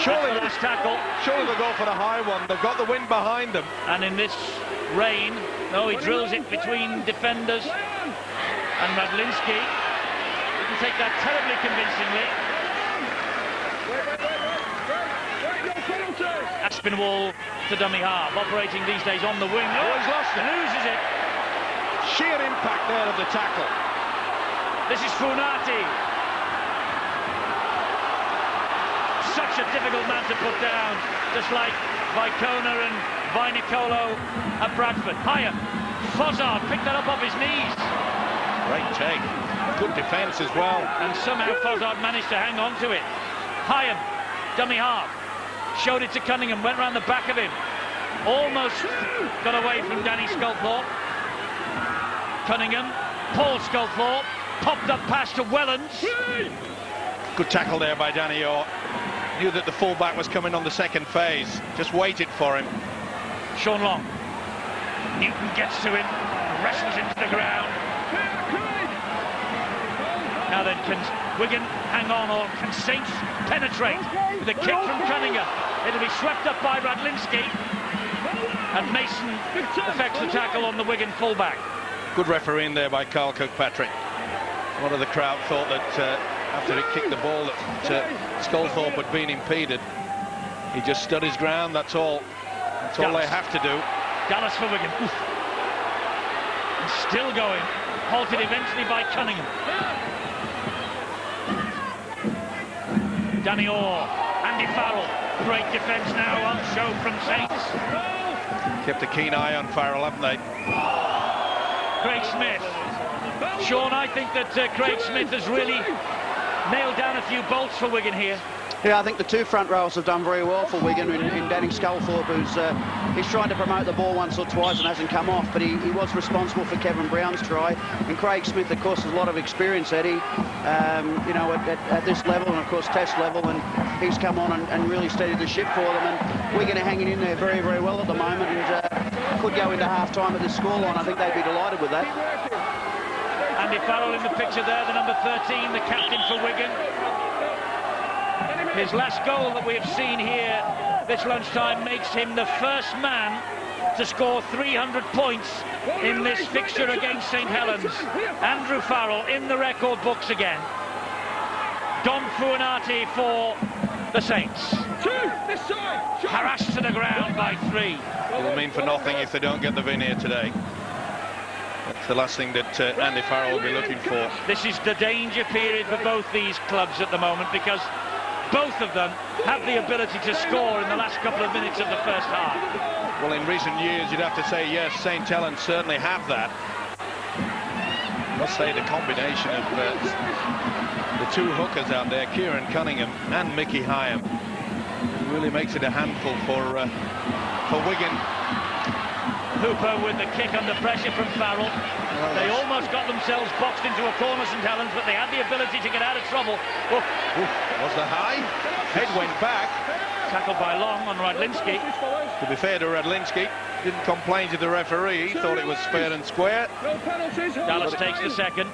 Surely last tackle. Surely they'll go for the high one. They've got the wind behind them. And in this rain, no, he drills it between defenders. And Radlinski didn't take that terribly convincingly. Aspinwall to dummy half, operating these days on the wing. Oh, he's lost it. Loses it. Sheer impact there of the tackle. This is Funati. Such a difficult man to put down, just like Vicona and Vinicolo at Bradford. Hyam, Fozzard picked that up off his knees. Great take. Good defence as well. And somehow Fozzard managed to hang on to it. Hyam, dummy half. Showed it to Cunningham, went round the back of him. Almost got away from Danny Sculthorpe. Cunningham, Paul Sculthorpe, popped up pass to Wellens. Good tackle there by Danny Orr. Knew that the fullback was coming on the second phase. Just waited for him. Sean Long. Newton gets to him, wrestles him to the ground. Now then, can Wigan hang on, or can Saints penetrate with a kick from Cunningham? It'll be swept up by Radlinski, and Mason effects the tackle on the Wigan fullback. Good refereeing there by Carl Kirkpatrick. One of the crowd thought that after he kicked the ball that Sculthorpe had been impeded. He just stood his ground, that's all. That's all they have to do. Dallas for Wigan. Oof. And still going. Halted eventually by Cunningham. Danny Orr, Andy Farrell. Great defence now on show from Saints. Kept a keen eye on Farrell, haven't they? Craig Smith. Sean, I think that Craig Smith has really nailed down a few bolts for Wigan here. Yeah, I think the two front rows have done very well for Wigan in Danny Sculthorpe, he's tried to promote the ball once or twice and hasn't come off, but he was responsible for Kevin Brown's try. And Craig Smith, of course, has a lot of experience, Eddie, you know, at this level and, of course, test level, and he's come on and really steadied the ship for them. And Wigan are hanging in there very, very well at the moment, and could go into half-time at this scoreline. I think they'd be delighted with that. Andy Farrell in the picture there, the number 13, the captain for Wigan. His last goal that we have seen here this lunchtime makes him the first man to score 300 points in this fixture against St Helens. Andrew Farrell in the record books again. Dom Fuanati for the Saints. Harassed to the ground by 3. It'll mean for nothing if they don't get the win here today. That's the last thing that Andy Farrell will be looking for. This is the danger period for both these clubs at the moment, because both of them have the ability to score in the last couple of minutes of the first half. Well, in recent years, you'd have to say, yes, St Helens certainly have that. I must say the combination of the two hookers out there, Kieran Cunningham and Mickey Hyam, really makes it a handful for Wigan. Hooper with the kick under pressure from Farrell. They almost got themselves boxed into a corner, St Helens, but they had the ability to get out of trouble. Oof. Was the high? Head went back. Tackled by Long on Radlinski. To be fair to Radlinski, didn't complain to the referee. He thought it was fair and square. Dallas takes the second.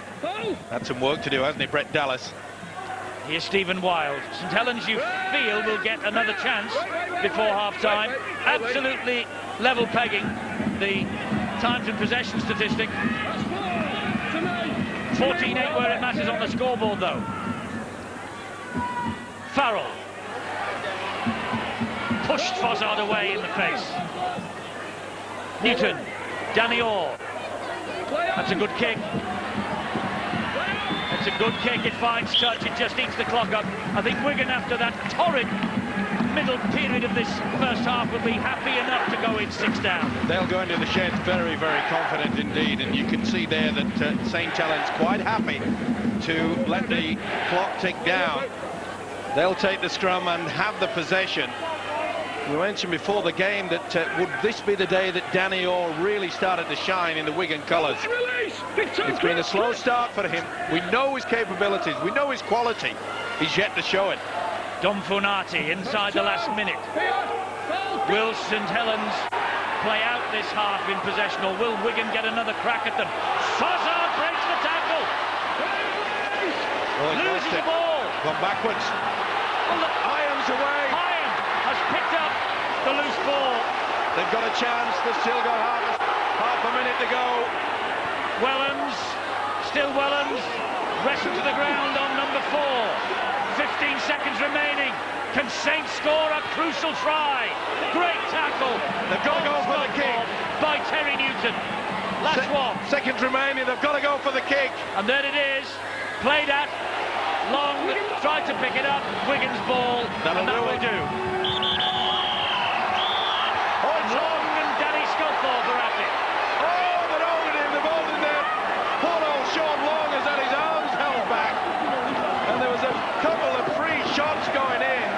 Had some work to do, hasn't he, Brett Dallas? Here's Stephen Wild. St Helens, you feel, will get another chance before half-time. Absolutely level pegging the times and possession statistic. 14-8 where it matters on the scoreboard, though. Farrell pushed Fozzard away in the face. Newton, Danny Orr. That's a good kick. It's a good kick, it finds touch, it just eats the clock up. I think Wigan, after that torrid middle period of this first half, will be happy enough to go in 6 down. They'll go into the sheds very, very confident indeed, and you can see there that St Helens quite happy to let the clock tick down. They'll take the scrum and have the possession. We mentioned before the game that would this be the day that Danny Orr really started to shine in the Wigan colours. It's been a slow start for him. We know his capabilities, we know his quality. He's yet to show it. Dumfunati inside the last minute. Will St Helens play out this half in possession, or will Wigan get another crack at them? Sozzard breaks the tackle. Loses the ball. Gone backwards. Irons away. Iron has picked up the loose ball. They've got a chance. They've still got half a minute to go. Wellens, still Wellens, wrestled to the ground on number 4. 15 seconds remaining. Can Saints score a crucial try? Great tackle. They've got to go for the kick. By Terry Newton. Last one. Seconds remaining. They've got to go for the kick. And there it is. Played at. Long tried to pick it up. Wigan's ball. That will do. Long and Danny Sculthorpe are at it. Oh, they're holding him. They've holding him. Poor old Sean Long has had his arms held back. And there was a couple of free shots going in.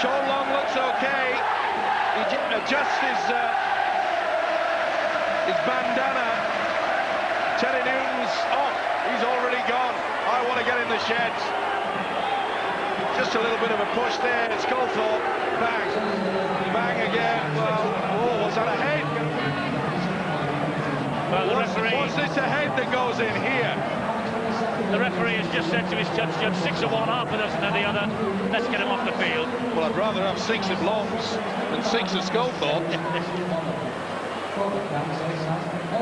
Sean Long looks okay. He adjusts his bandana. Terry Newton's off. He's already gone. I want to get in the sheds. Just a little bit of a push there. It's Sculthorpe. Bang. Bang again. Well, oh, was that a head? Well, the referee... What's this a head that goes in here? The referee has just said to his judge, 6 of one, half a dozen of the other. Let's get him off the field. Well, I'd rather have 6 of Longs than 6 of Sculthorpe.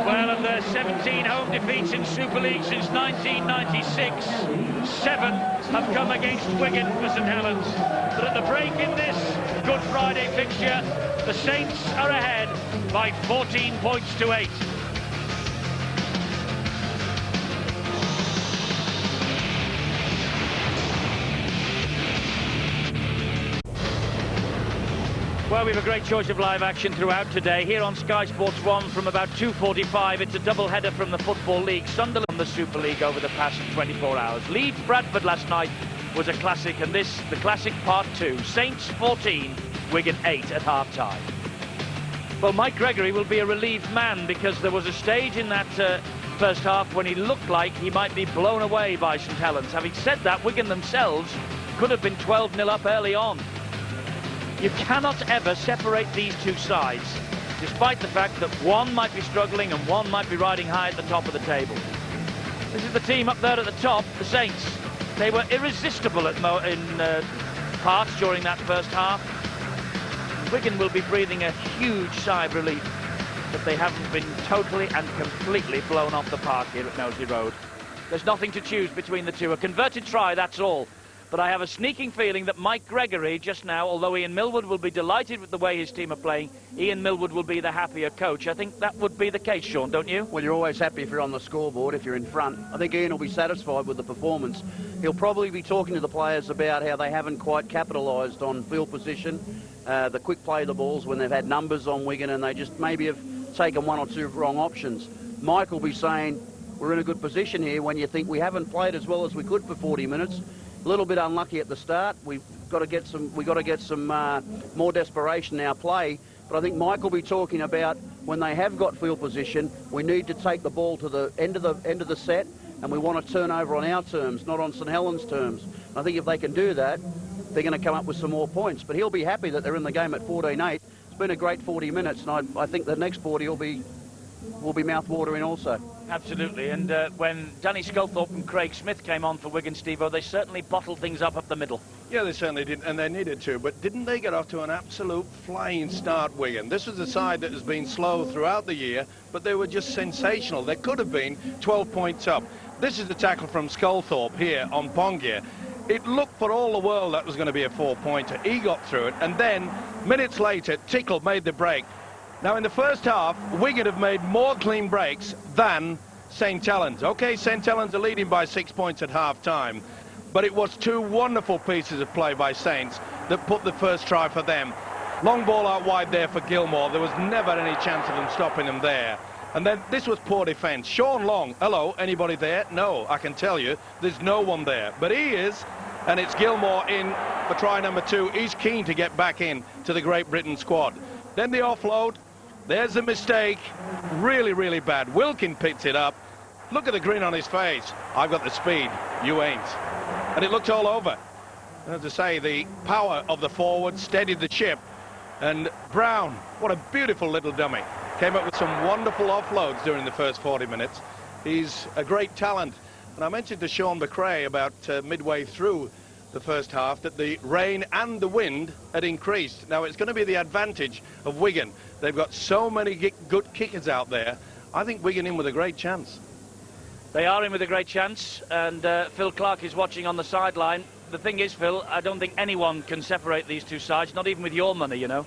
Well, of their 17 home defeats in Super League since 1996, 7 have come against Wigan for St Helens. But at the break in this Good Friday fixture, the Saints are ahead by 14 points to 8. Well, we have a great choice of live action throughout today. Here on Sky Sports 1 from about 2:45, it's a double-header from the Football League. Sunderland on the Super League over the past 24 hours. Leeds-Bradford last night was a classic, and this, the classic part 2. Saints 14, Wigan 8 at half-time. Well, Mike Gregory will be a relieved man, because there was a stage in that first half when he looked like he might be blown away by St Helens. Having said that, Wigan themselves could have been 12-0 up early on. You cannot ever separate these two sides, despite the fact that one might be struggling and one might be riding high at the top of the table. This is the team up there at the top, the Saints. They were irresistible in parts during that first half. Wigan will be breathing a huge sigh of relief that they haven't been totally and completely blown off the park here at Knowsley Road. There's nothing to choose between the two. A converted try, that's all. But I have a sneaking feeling that Mike Gregory just now, although Ian Millwood will be delighted with the way his team are playing, Ian Millwood will be the happier coach. I think that would be the case, Sean, don't you? Well, you're always happy if you're on the scoreboard, if you're in front. I think Ian will be satisfied with the performance. He'll probably be talking to the players about how they haven't quite capitalised on field position, the quick play of the balls when they've had numbers on Wigan and they just maybe have taken 1 or 2 wrong options. Mike will be saying, we're in a good position here when you think we haven't played as well as we could for 40 minutes. A little bit unlucky at the start. We've got to get some more desperation in our play. But I think Mike will be talking about when they have got field position, we need to take the ball to the end of the set, and we want to turn over on our terms, not on St Helens' terms. And I think if they can do that, they're going to come up with some more points. But he'll be happy that they're in the game at 14-8. It's been a great 40 minutes, and I think the next 40 will be mouth-watering also. Absolutely, and when Danny Sculthorpe and Craig Smith came on for Wigan, Steve-O, they certainly bottled things up the middle. Yeah, they certainly did, and they needed to, but didn't they get off to an absolute flying start, Wigan? This was a side that has been slow throughout the year, but they were just sensational. They could have been 12 points up. This is the tackle from Sculthorpe here on Pongia. It looked for all the world that was going to be a 4-pointer. He got through it, and then, minutes later, Tickle made the break. Now, in the first half, Wigan have made more clean breaks than St Helens. OK, St Helens are leading by 6 points at half-time, but it was 2 wonderful pieces of play by Saints that put the first try for them. Long ball out wide there for Gilmore. There was never any chance of them stopping them there. And then this was poor defence. Sean Long, hello, anybody there? No, I can tell you, there's no one there. But he is, and it's Gilmore in for try number 2. He's keen to get back in to the Great Britain squad. Then the offload, there's the mistake, really, really bad. Wilkin picks it up. Look at the grin on his face. I've got the speed, you ain't. And it looked all over. As I say, the power of the forward steadied the ship. And Brown, what a beautiful little dummy. Came up with some wonderful offloads during the first 40 minutes. He's a great talent. And I mentioned to Sean McRae about midway through the first half that the rain and the wind had increased. Now, it's going to be the advantage of Wigan. They've got so many good kickers out there. I think Wigan in with a great chance. They are in with a great chance, and Phil Clark is watching on the sideline. The thing is, Phil, I don't think anyone can separate these two sides, not even with your money, you know.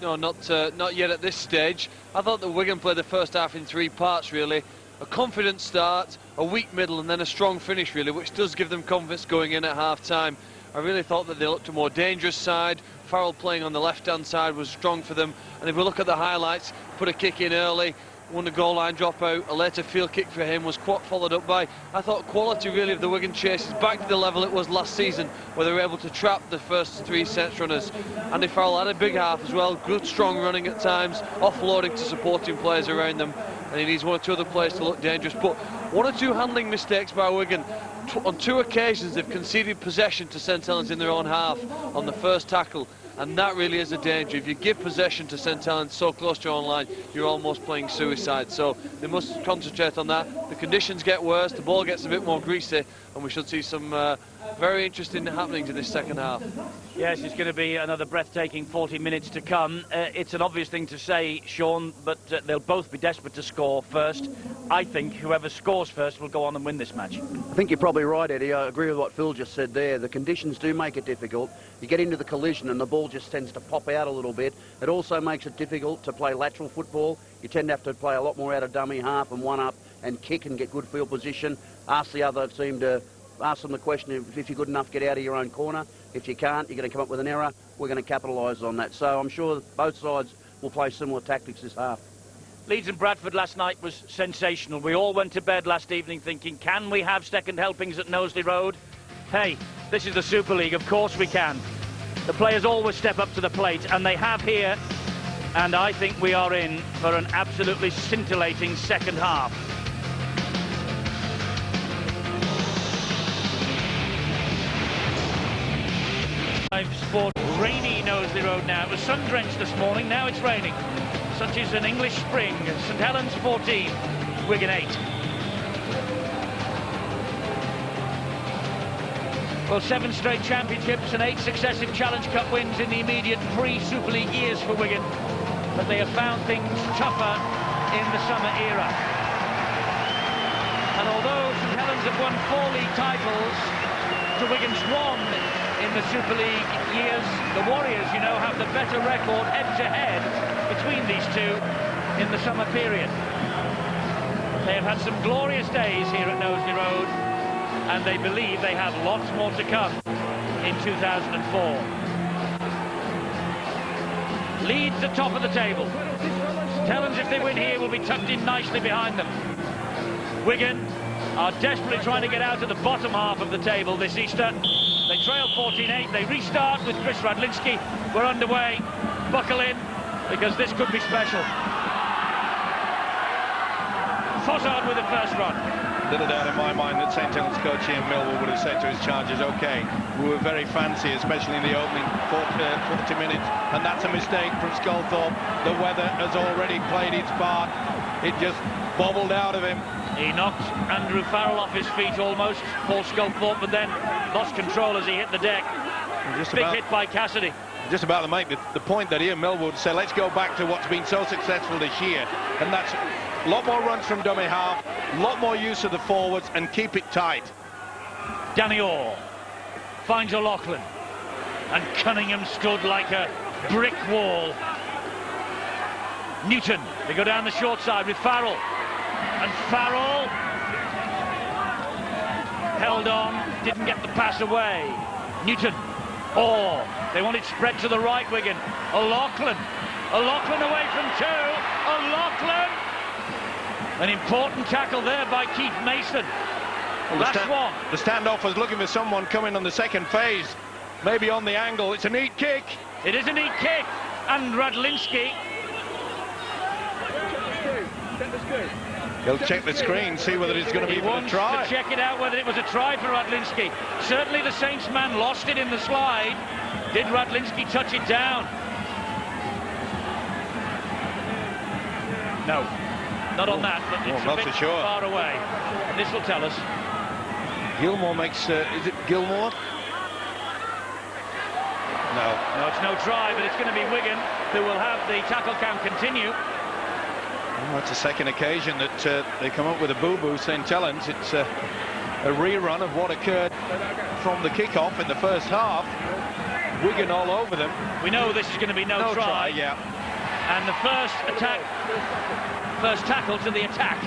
No, not yet at this stage. I thought that Wigan played the first half in 3 parts, really. A confident start, a weak middle, and then a strong finish, really, which does give them confidence going in at half-time. I really thought that they looked a more dangerous side. Farrell playing on the left-hand side was strong for them. And if we look at the highlights, put a kick in early, won the goal line dropout, a later field kick for him was followed up by, I thought, quality really of the Wigan chase is back to the level it was last season, where they were able to trap the first 3 set runners. Andy Farrell had a big half as well, good strong running at times, offloading to supporting players around them, and he needs 1 or 2 other players to look dangerous. But 1 or 2 handling mistakes by Wigan. On 2 occasions they've conceded possession to St Helens in their own half on the first tackle. And that really is a danger. If you give possession to St Helens so close to your own line, you're almost playing suicide. So they must concentrate on that. The conditions get worse, the ball gets a bit more greasy, and we should see some very interesting happenings in this second half. Yes, it's going to be another breathtaking 40 minutes to come. It's an obvious thing to say, Sean, but they'll both be desperate to score first. I think whoever scores first will go on and win this match. I think you're probably right, Eddie. I agree with what Phil just said there. The conditions do make it difficult. You get into the collision and the ball just tends to pop out a little bit. It also makes it difficult to play lateral football. You tend to have to play a lot more out of dummy half and 1 up and kick and get good field position. Ask the other team to ask them the question if you're good enough, get out of your own corner. If you can't, you're going to come up with an error. We're going to capitalise on that. So I'm sure both sides will play similar tactics this half. Leeds and Bradford last night was sensational. We all went to bed last evening thinking, can we have second helpings at Knowsley Road? Hey, this is the Super League, of course we can. The players always step up to the plate, and they have here, and I think we are in for an absolutely scintillating second half. Sport, rainy Knowsley Road now. It was sun-drenched this morning, now it's raining. Such is an English spring. St Helens 14, Wigan 8. Well, 7 straight championships and 8 successive Challenge Cup wins in the immediate pre-Super League years for Wigan. But they have found things tougher in the summer era. And although St Helens have won 4 league titles to Wigan's 1 in the Super League years, the Warriors, you know, have the better record head-to-head between these two in the summer period. They have had some glorious days here at Knowsley Road, and they believe they have lots more to come in 2004. Leeds at top of the table. St Helens, if they win here, will be tucked in nicely behind them. Wigan are desperately trying to get out of the bottom half of the table this Easter. They trail 14-8, they restart with Chris Radlinski. We're underway, buckle in, because this could be special. Fossard with the first run. Little doubt in my mind that St Helens coach Ian Millwall would have said to his charges, OK, we were very fancy, especially in the opening 40 minutes, and that's a mistake from Sculthorpe. The weather has already played its part. It just bobbled out of him. He knocked Andrew Farrell off his feet almost, Paul Sculthorpe, but then lost control as he hit the deck. Big hit by Cassidy. Just about to make the point that Ian Millwall said, let's go back to what's been so successful this year, and that's a lot more runs from dummy half, a lot more use of the forwards, and keep it tight. Danny Orr finds O'Loughlin, and Cunningham stood like a brick wall. Newton, they go down the short side with Farrell, and Farrell held on, didn't get the pass away. Newton, Orr, they want it spread to the right, Wigan. O'Loughlin away from 2, O'Loughlin, An important tackle there by Keith Mason. Well, Last one. The standoff was looking for someone coming on the second phase, maybe on the angle. It's a neat kick. It is a neat kick, and Radlinski. He'll check the screen, see whether it's going to be He wants a try. to check it out whether it was a try for Radlinski. Certainly the Saints man lost it in the slide. Did Radlinski touch it down? No, not on that, but it's not a bit so sure. far away. And this will tell us. Gilmore makes, is it Gilmore? No, it's no try, but it's going to be Wigan who will have the tackle count continue. Well, that's the second occasion that they come up with a boo-boo, St Helens. It's a rerun of what occurred from the kick-off in the first half. Wigan all over them. We know this is going to be no try. Yeah. And the first tackle to the attack.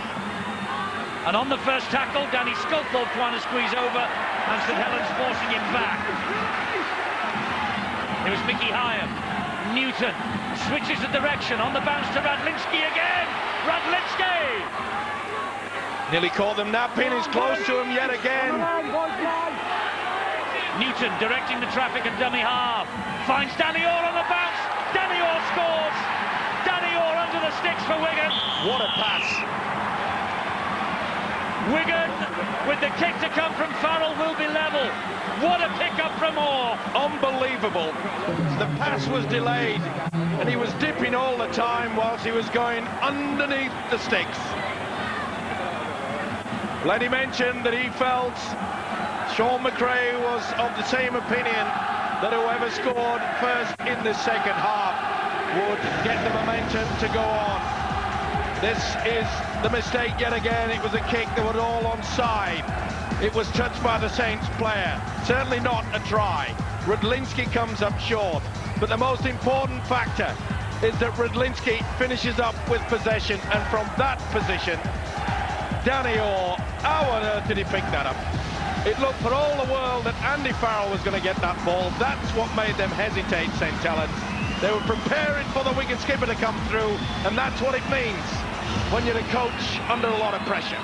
And on the first tackle, Danny Sculthorpe trying to squeeze over, and St Helens forcing him back. It was Mickey Hyam. Newton switches the direction on the bounce to Radlinski again. Radlinski! Nearly caught them napping. He's close to him yet again. Newton directing the traffic and dummy half. Finds Danny Orr on the bounce. Danny Orr scores. Danny Orr under the sticks for Wigan. What a pass. Wigan, with the kick to come from Farrell, will be level. What a pick-up from Orr. Unbelievable. The pass was delayed, and he was dipping all the time whilst he was going underneath the sticks. Lenny mentioned that he felt Sean McRae was of the same opinion that whoever scored first in the second half would get the momentum to go on. This is the mistake yet again. It was a kick that was all onside. It was touched by the Saints player. Certainly not a try. Radlinski comes up short. But the most important factor is that Radlinski finishes up with possession, and from that position, Danny Orr, how on earth did he pick that up? It looked for all the world that Andy Farrell was going to get that ball. That's what made them hesitate, St Helens. They were preparing for the Wigan skipper to come through, and that's what it means when you're a coach under a lot of pressure.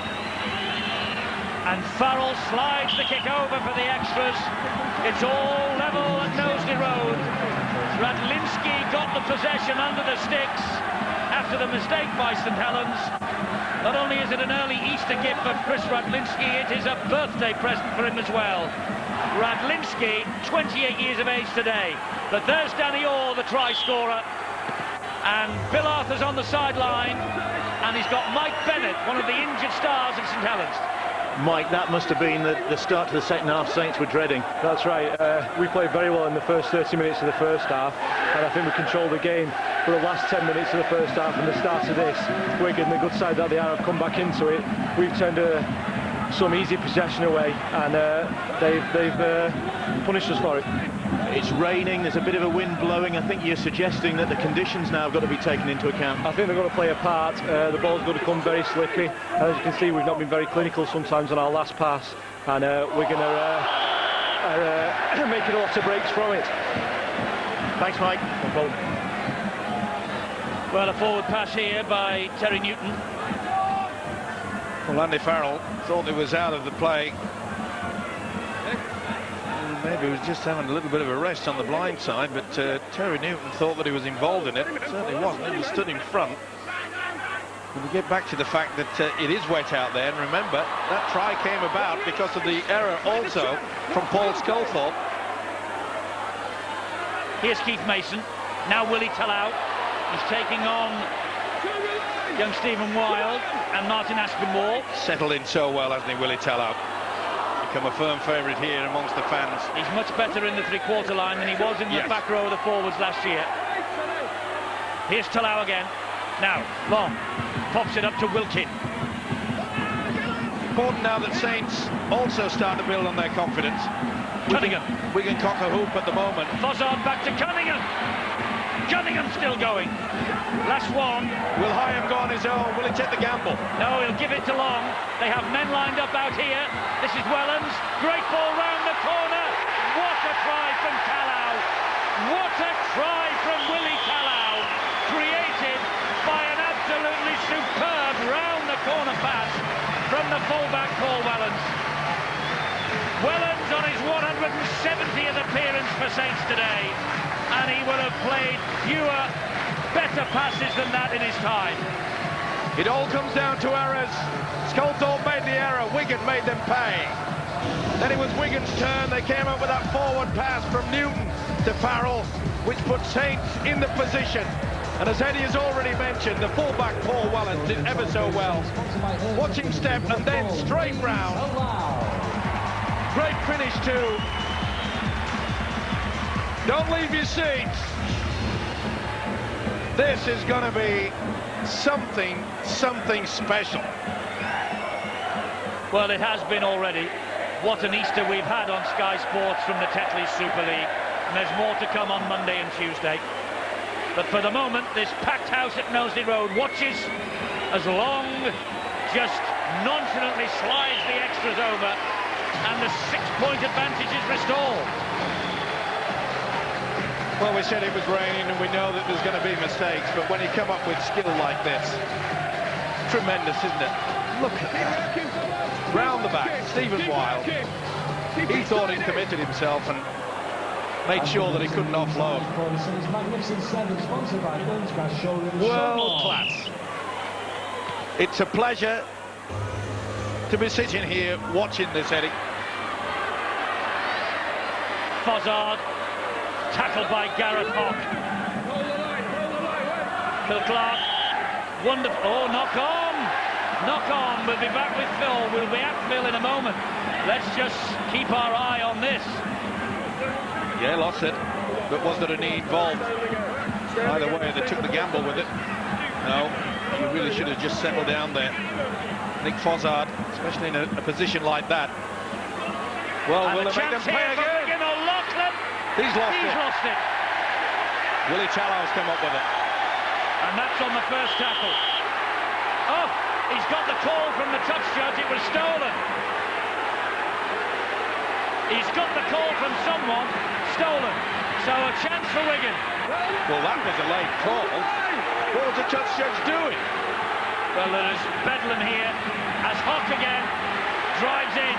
And Farrell slides the kick over for the extras. It's all level at Knowsley Road. Radlinski got the possession under the sticks after the mistake by St Helens. Not only is it an early Easter gift for Chris Radlinski, it is a birthday present for him as well. Radlinski, 28 years of age today. But there's Danny Orr, the try scorer. And Bill Arthur's on the sideline. And he's got Mike Bennett, one of the injured stars of St Helens. Mike, that must have been the start to the second half Saints were dreading. That's right. We played very well in the first 30 minutes of the first half, and I think we controlled the game for the last 10 minutes of the first half and the start of this. Wigan, the good side that they are, have come back into it. We've turned some easy possession away, and they've punished us for it. It's raining, there's a bit of a wind blowing. I think you're suggesting that the conditions now have got to be taken into account. I think they're going to play a part. The ball's going to come very slippy. As you can see, we've not been very clinical sometimes on our last pass, and Wigan are making a lot of breaks from it. Thanks, Mike. No problem. Well, a forward pass here by Terry Newton. Well, Andy Farrell thought he was out of the play. Maybe he was just having a little bit of a rest on the blind side, but Terry Newton thought that he was involved in it. It certainly wasn't. He stood in front. And we get back to the fact that it is wet out there, and remember, that try came about because of the error also from Paul Sculthorpe. Here's Keith Mason. Now Willie Tallow. He's taking on young Stephen Wild and Martin Aspinwall. Settled in so well, hasn't he, Willie Tallow? Become a firm favourite here amongst the fans. He's much better in the three-quarter line than he was in the back row of the forwards last year. Here's Tallow again. Now, Long pops it up to Wilkin. Important now that Saints also start to build on their confidence. Cunningham. Wigan cock a hoop at the moment. Fozzard back to Cunningham. Cunningham still going. Last one. Will Hyam go on his own? Will he take the gamble? No, he'll give it to Long. They have men lined up out here. This is Wellens. Great ball round the corner. What a try from Tallow. What a try from Willie Tallow. Created by an absolutely superb round the corner Saints today, and he will have played fewer, better passes than that in his time. It all comes down to errors. Sculthorpe made the error, Wigan made them pay. Then it was Wigan's turn. They came up with that forward pass from Newton to Farrell, which put Saints in the position. And as Eddie has already mentioned, the fullback Paul Wellens did ever so well. Watch him step and then straight round. Great finish too. Don't leave your seats. This is going to be something special. Well, it has been already. What an Easter we've had on Sky Sports from the Tetley Super League. And there's more to come on Monday and Tuesday. But for the moment, this packed house at Knowsley Road watches as Long just nonchalantly slides the extras over and the 6-point advantage is restored. Well, we said it was raining and we know that there's going to be mistakes, but when you come up with skill like this, tremendous, isn't it? Look at that. Round the back, Stephen Wild. He thought he'd committed himself and made sure that he couldn't offload. World class. It's a pleasure to be sitting here watching this, Eddie. Fozzard, tackled by Gareth Hock. Phil Clark, wonderful. Oh, knock on. Knock on. We'll be back with Phil. We'll be at Phil in a moment. Let's just keep our eye on this. Yeah, lost it. But was there a knee involved? Either way, they took the gamble with it. No, you really should have just settled down there. Nick Fozzard, especially in a position like that. Well, will they make them pay again? He's lost it. Willie Challow's come up with it. And that's on the first tackle. Oh, he's got the call from the touch judge. It was stolen. He's got the call from someone. Stolen. So a chance for Wigan. Well, that was a late call. What was the touch judge doing? Well, there is Bedlam here as Hock again drives in.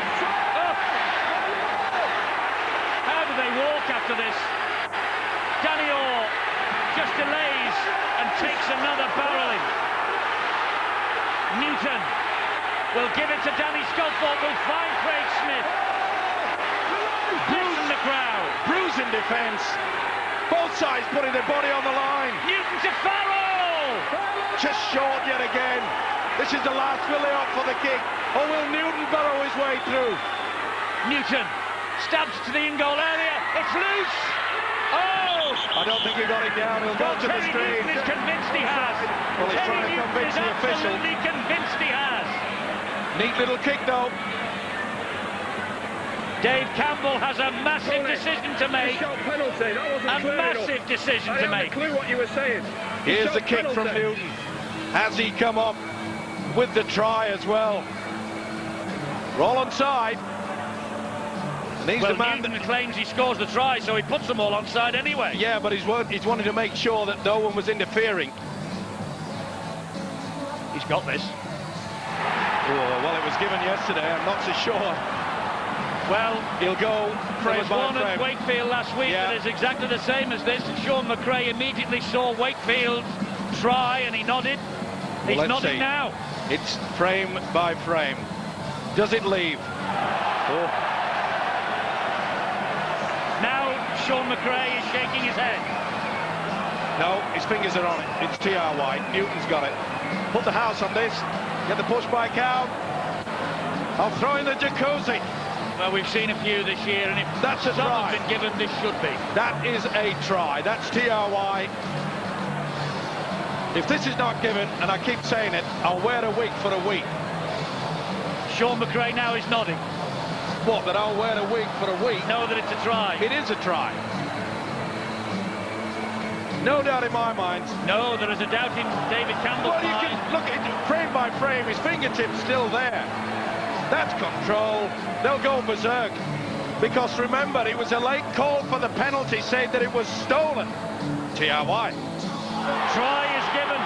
Oh. How do they walk after this? Danny Orr just delays and takes another barreling. Newton will give it to Danny Sculthorpe, will find Craig Smith. Bruce in the crowd. Bruce in defence. Both sides putting their body on the line. Newton to Farrell! Just short yet again. This is the last filly-up for the kick. Or will Newton burrow his way through? Newton stabs to the in-goal area. It's loose! Oh! I don't think he got it down. He'll go to the screen. Newton is convinced he has. Well, he's trying to convince the official. Absolutely convinced he has. Neat little kick, though. Dave Campbell has a massive decision to make. Massive decision to make. I had a clue what you were saying. Here's the kick from Newton. Has he come up with the try as well? Roll onside. Well, Newton claims he scores the try, so he puts them all onside anyway. Yeah, but he's wanted to make sure that no one was interfering. He's got this. Oh, well, it was given yesterday. I'm not so sure. Well, he'll go frame by frame. There was one at Wakefield last week that is exactly the same as this. Sean McRae immediately saw Wakefield try and he nodded. He's nodding now. It's frame by frame. Does it leave? Oh. Now Sean McRae is shaking his head. No, his fingers are on it. It's TRY. Newton's got it. Put the house on this. Get the push back out. I'll throw in the jacuzzi. Well, we've seen a few this year, and if that's a try have been given, this should be. That is a try. That's TRY. If this is not given, and I keep saying it, I'll wear a wig for a week. Sean McRae now is nodding. What, that I'll wear a wig for a week? No, that it's a try. It is a try. No doubt in my mind. No, there is a doubt in David Campbell's mind. Well, you can look at frame by frame, his fingertips still there. That's control. They'll go berserk. Because remember, it was a late call for the penalty, saying that it was stolen. TRY. Try is given.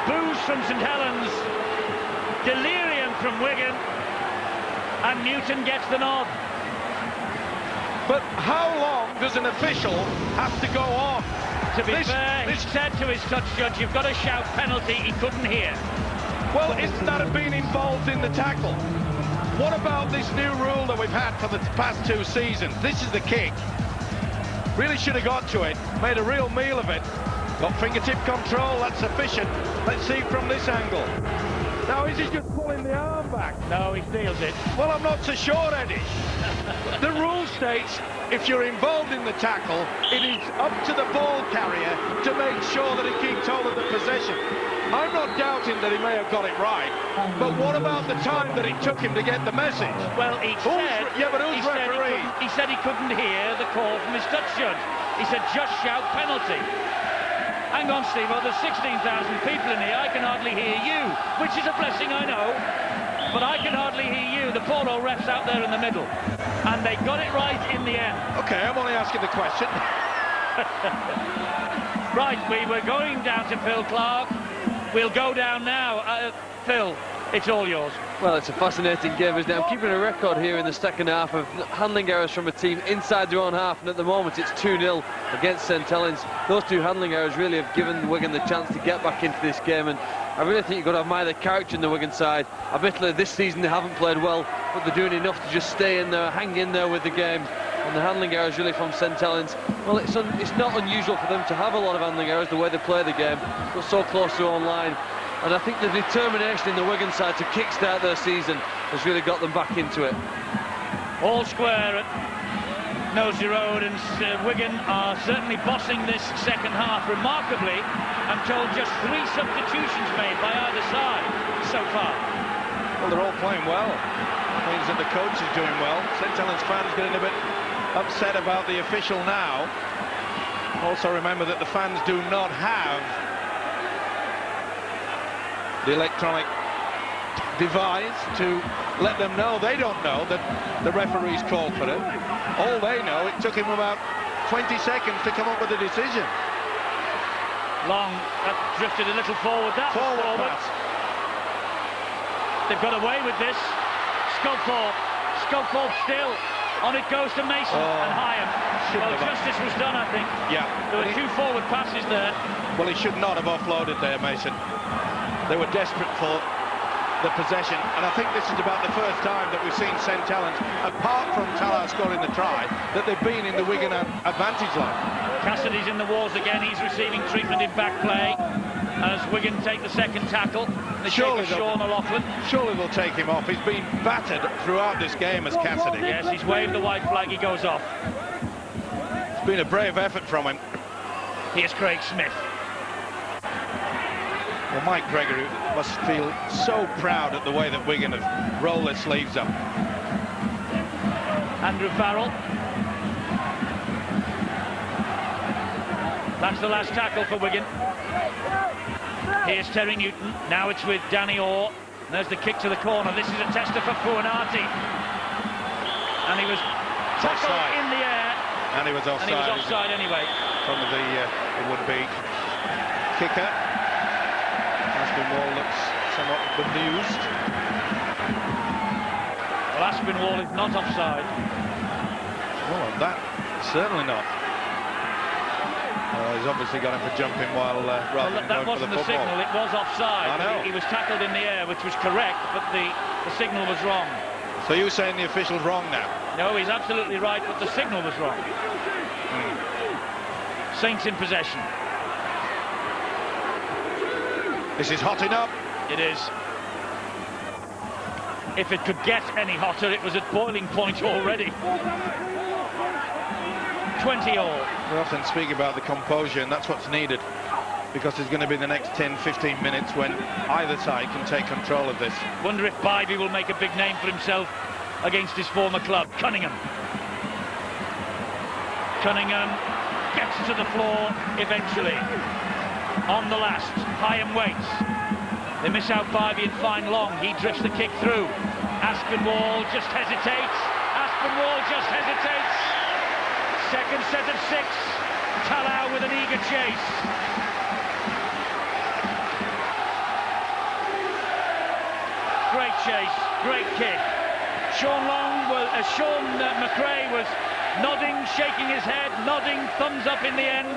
Boos from St Helens. Delirium from Wigan. And Newton gets the nod. But how long does an official have to go on? To be fair, he said to his touch judge, you've got to shout penalty. He couldn't hear. Well, isn't that being involved in the tackle? What about this new rule that we've had for the past 2 seasons? This is the kick. Really should have got to it, made a real meal of it. Got fingertip control, that's sufficient. Let's see from this angle. Now, is he just pulling the arm back? No, he feels it. Well, I'm not so sure, Eddie. The rule states if you're involved in the tackle, it is up to the ball carrier to make sure that he keeps hold of the possession. I'm not doubting that he may have got it right, but what about the time that it took him to get the message? Well, he said... Yeah, but who's referee? He said he couldn't hear the call from his touch judge. He said, just shout penalty. Hang on, Steve, well, there's 16,000 people in here. I can hardly hear you, which is a blessing, I know. But I can hardly hear you. The poor old ref's out there in the middle. And they got it right in the end. OK, I'm only asking the question. Right, we were going down to Phil Clark. We'll go down now. Phil, it's all yours. Well, it's a fascinating game, isn't it? I'm keeping a record here in the second half of handling errors from a team inside their own half, and at the moment it's 2-0 against St Helens. Those 2 handling errors really have given Wigan the chance to get back into this game, and I really think you've got to admire the character in the Wigan side. Admittedly, this season they haven't played well, but they're doing enough to just stay in there, hang in there with the game. And the handling errors really from St Helens. Well, it's not unusual for them to have a lot of handling errors the way they play the game, but so close to their own line. And I think the determination in the Wigan side to kickstart their season has really got them back into it. All square at Nosey Road, and Wigan are certainly bossing this second half. Remarkably, I'm told just 3 substitutions made by either side so far. Well, they're all playing well. That means that the coach is doing well. St Helens fans getting a bit upset about the official now. Also remember that the fans do not have the electronic device to let them know. They don't know that the referee's called for it. All they know, it took him about 20 seconds to come up with a decision. Long, that drifted a little forward. That forward pass. They've got away with this. Sculthorpe still. On it goes to Mason and Hyam. Well, justice was done, I think. Yeah. There were 2 forward passes there. Well, he should not have offloaded there, Mason. They were desperate for the possession, and I think this is about the first time that we've seen St Helens, apart from Talar scoring the try, that they've been in the Wigan advantage line. Cassidy's in the walls again. He's receiving treatment in back play as Wigan take the second tackle. Surely Sean O'Loughlin. Surely they'll take him off. He's been battered throughout this game as Cassidy. Yes, he's waved the white flag. He goes off. It's been a brave effort from him. Here's Craig Smith. Well, Mike Gregory must feel so proud at the way that Wigan have rolled their sleeves up. Andrew Farrell. That's the last tackle for Wigan. Here's Terry Newton. Now it's with Danny Orr. There's the kick to the corner. This is a tester for Fuanati. And he was tackled in the air. And he was offside. And he was offside anyway. From the would-be kicker. Aspinwall looks somewhat bemused. Well, Aspinwall is not offside. Well, on that, certainly not. He's obviously got him for jumping while rather than that going for wasn't the the signal, it was offside. I know. He was tackled in the air, which was correct, but the signal was wrong. So you're saying the official's wrong now? No, he's absolutely right, but the signal was wrong. Saints in possession. This is hot enough. It is. If it could get any hotter, it was at boiling point already. 20 all. We often speak about the composure, and that's what's needed, because there's going to be the next 10-15 minutes when either side can take control of this. Wonder if Bybee will make a big name for himself against his former club. Cunningham gets to the floor eventually. On the last, Hyam waits. They miss out Bybee and find Long. He drifts the kick through. Aspinwall just hesitates. Aspinwall just hesitates. Second set of 6. Talau with an eager chase. Great chase, great kick. Sean McRae was nodding, shaking his head, nodding, thumbs up in the end.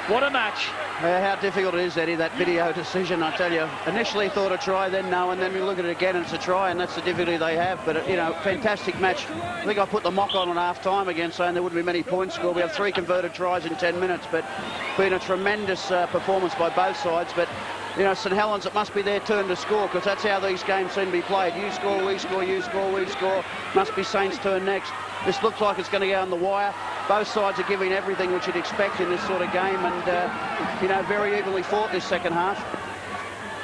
What a match. How difficult it is, Eddie, that video decision, I tell you. Initially thought a try, then no, and then we look at it again and it's a try, and that's the difficulty they have. But, you know, fantastic match. I think I put the mock on half-time again, saying there wouldn't be many points scored. We have 3 converted tries in 10 minutes, but been a tremendous performance by both sides. But, you know, St Helens, it must be their turn to score, because that's how these games seem to be played. You score, we score, you score, we score. Must be Saints' turn next. This looks like it's going to go on the wire. Both sides are giving everything which you'd expect in this sort of game, and, you know, very evenly fought this second half.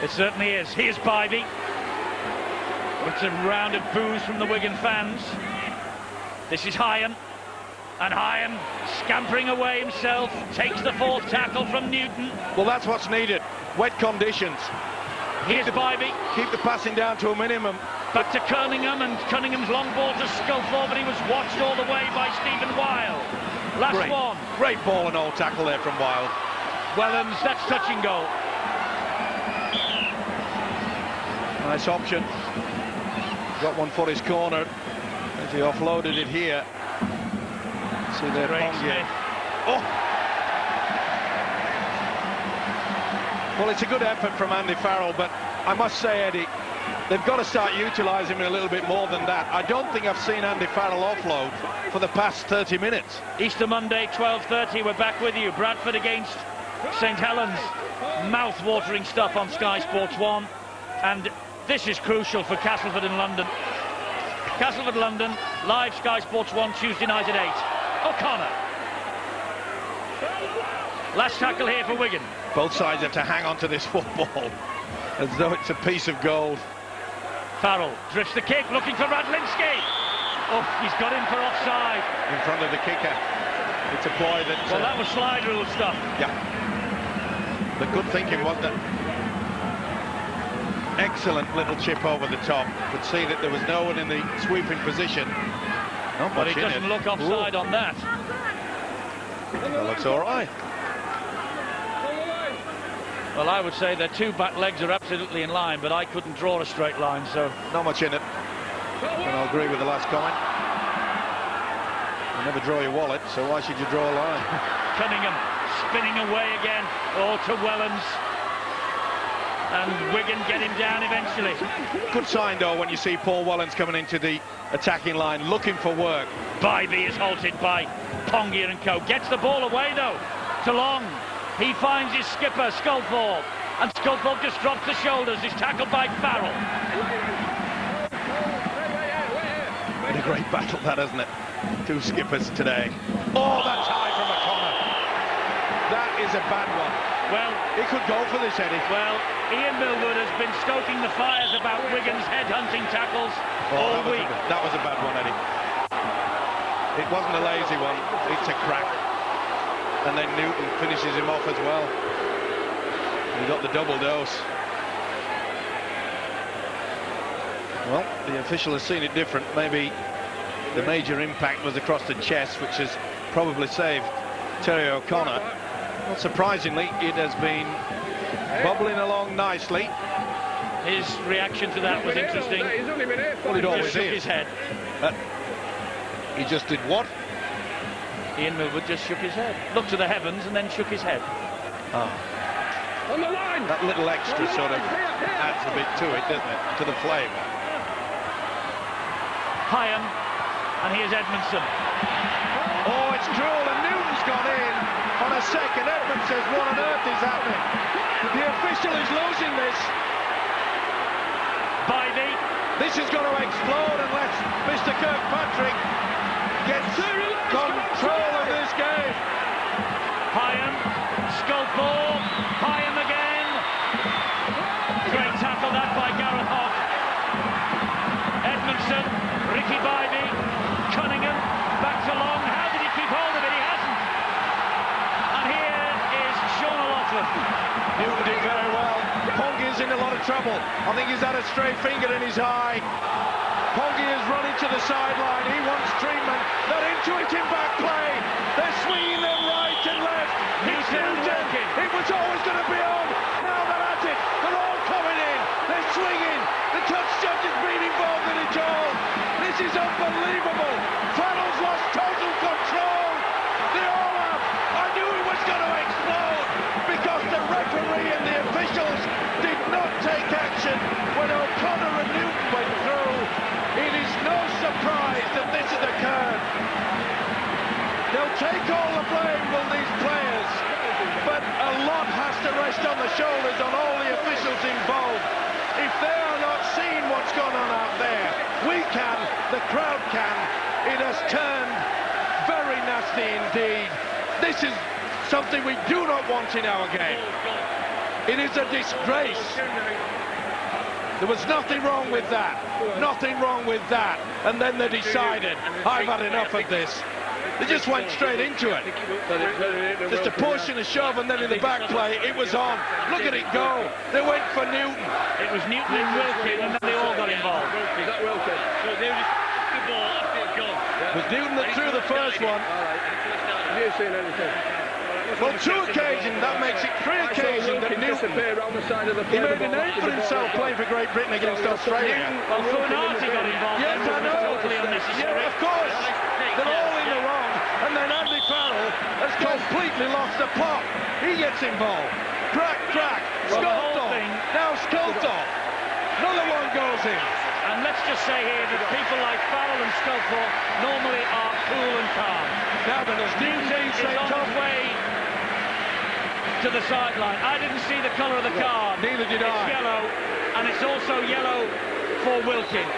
It certainly is. Here's Bybee. It's a round of boos from the Wigan fans. This is Hyam. And Hyam scampering away himself, takes the 4th tackle from Newton. Well, that's what's needed. Wet conditions. Here's Bybee. Keep the passing down to a minimum. Back to Cunningham, and Cunningham's long ball to Sculthorpe, but he was watched all the way by Stephen Wild. Last one. Great ball and all tackle there from Wild. Wellens, that's touch and goal. Nice option. Got one for his corner. As he offloaded it here. See there, Pongier. Oh! Well, it's a good effort from Andy Farrell, but I must say, Eddie, they've got to start utilising him a little bit more than that. I don't think I've seen Andy Farrell offload for the past 30 minutes. Easter Monday, 12:30, we're back with you. Bradford against St Helens. Mouth-watering stuff on Sky Sports 1. And this is crucial for Castleford and London. Castleford, London, live Sky Sports 1, Tuesday night at 8. O'Connor. Last tackle here for Wigan. Both sides have to hang on to this football as though it's a piece of gold. Farrell drifts the kick, looking for Radlinski. Oh, he's got him for offside. In front of the kicker. It's a ploy that... Well, that was slide rule stuff. Yeah. The good thinking, wasn't it? Excellent little chip over the top. Could see that there was no one in the sweeping position. Not but much it doesn't look offside on that. That looks all right. Well, I would say their 2 back legs are absolutely in line, but I couldn't draw a straight line, so... Not much in it. And I'll agree with the last comment. You never draw your wallet, so why should you draw a line? Cunningham spinning away again. Oh, to Wellens. And Wigan get him down eventually. Good sign, though, when you see Paul Wellens coming into the attacking line, looking for work. Bybee is halted by Pongier and co. Gets the ball away, though, to Long. He finds his skipper, Sculthorpe. And Sculthorpe just drops the shoulders. He's tackled by Farrell. Been a great battle, that, hasn't it? 2 skippers today. Oh, that's high from O'Connor. That is a bad one. Well, he could go for this, Eddie. Well, Ian Millwood has been stoking the fires about Wigan's head-hunting tackles all week. That was a bad one, Eddie. It wasn't a lazy one. It's a crack. And then Newton finishes him off as well. He got the double dose. Well, the official has seen it different. Maybe the major impact was across the chest, which has probably saved Terry O'Connor. Not surprisingly, it has been bubbling along nicely. His reaction to that was interesting. Well, it always shook is. his head. He just did what? Ian Millwood just shook his head. Looked to the heavens and then shook his head. Oh. On the line. That little extra sort of adds a bit to it, doesn't it? To the flame. Hyam, and here's Edmondson. Oh, it's cruel, and Newton's gone in on a second. Edmund says, what on earth is happening? The official is losing this. Bybee. This is going to explode unless Mr. Kirkpatrick gets control of this game. Hyam, Sculthorpe, Hyam again. Great tackle that by Gareth Hoff. Edmondson, Ricky Bybee, Cunningham, back to Long. How did he keep hold of it? He hasn't. And here is Sean O'Loughlin. Newton did very well. Pongier's in a lot of trouble. I think he's had a stray finger in his eye. Pongier's running to the sideline. He wants treatment. That intuitive back play. They're swinging them right and left. It's Newton. It was always going to be on. Now they're at it. They're all coming in. They're swinging. The touch judge has been involved in it all. This is unbelievable. Farrell's lost total take all the blame, will these players, but a lot has to rest on the shoulders on all the officials involved. If they are not seeing what's going on out there, we can, the crowd can. It has turned very nasty indeed. This is something we do not want in our game. It is a disgrace. There was nothing wrong with that. Nothing wrong with that. And then they decided, I've had enough of this. They just went straight into it. Just a push and a shove, and then in the back play, it was on. Look at it go. They went for Newton. It was Newton and Wilkin, and then they all got involved. Is that Wilkin? So they were just the ball after it's gone. It was Newton that threw the first one. Have you seen anything? Well, 2 occasions, that makes it 3 occasions that Newton, he made a name for himself playing for Great Britain against Australia. Well, Funati got involved. Yes, I know. Totally unnecessary. Yeah, of course. They're all in the wrong. And then Andy Farrell has completely lost the plot. He gets involved. Crack, crack. Sculptor. Now Sculptor. Another one goes in. And let's just say here that people like Farrell and Sculptor normally are cool and calm. Now then, as Newton is on his way to the sideline. I didn't see the colour of the card. Neither did It's I. yellow, and it's also yellow for Wilkin.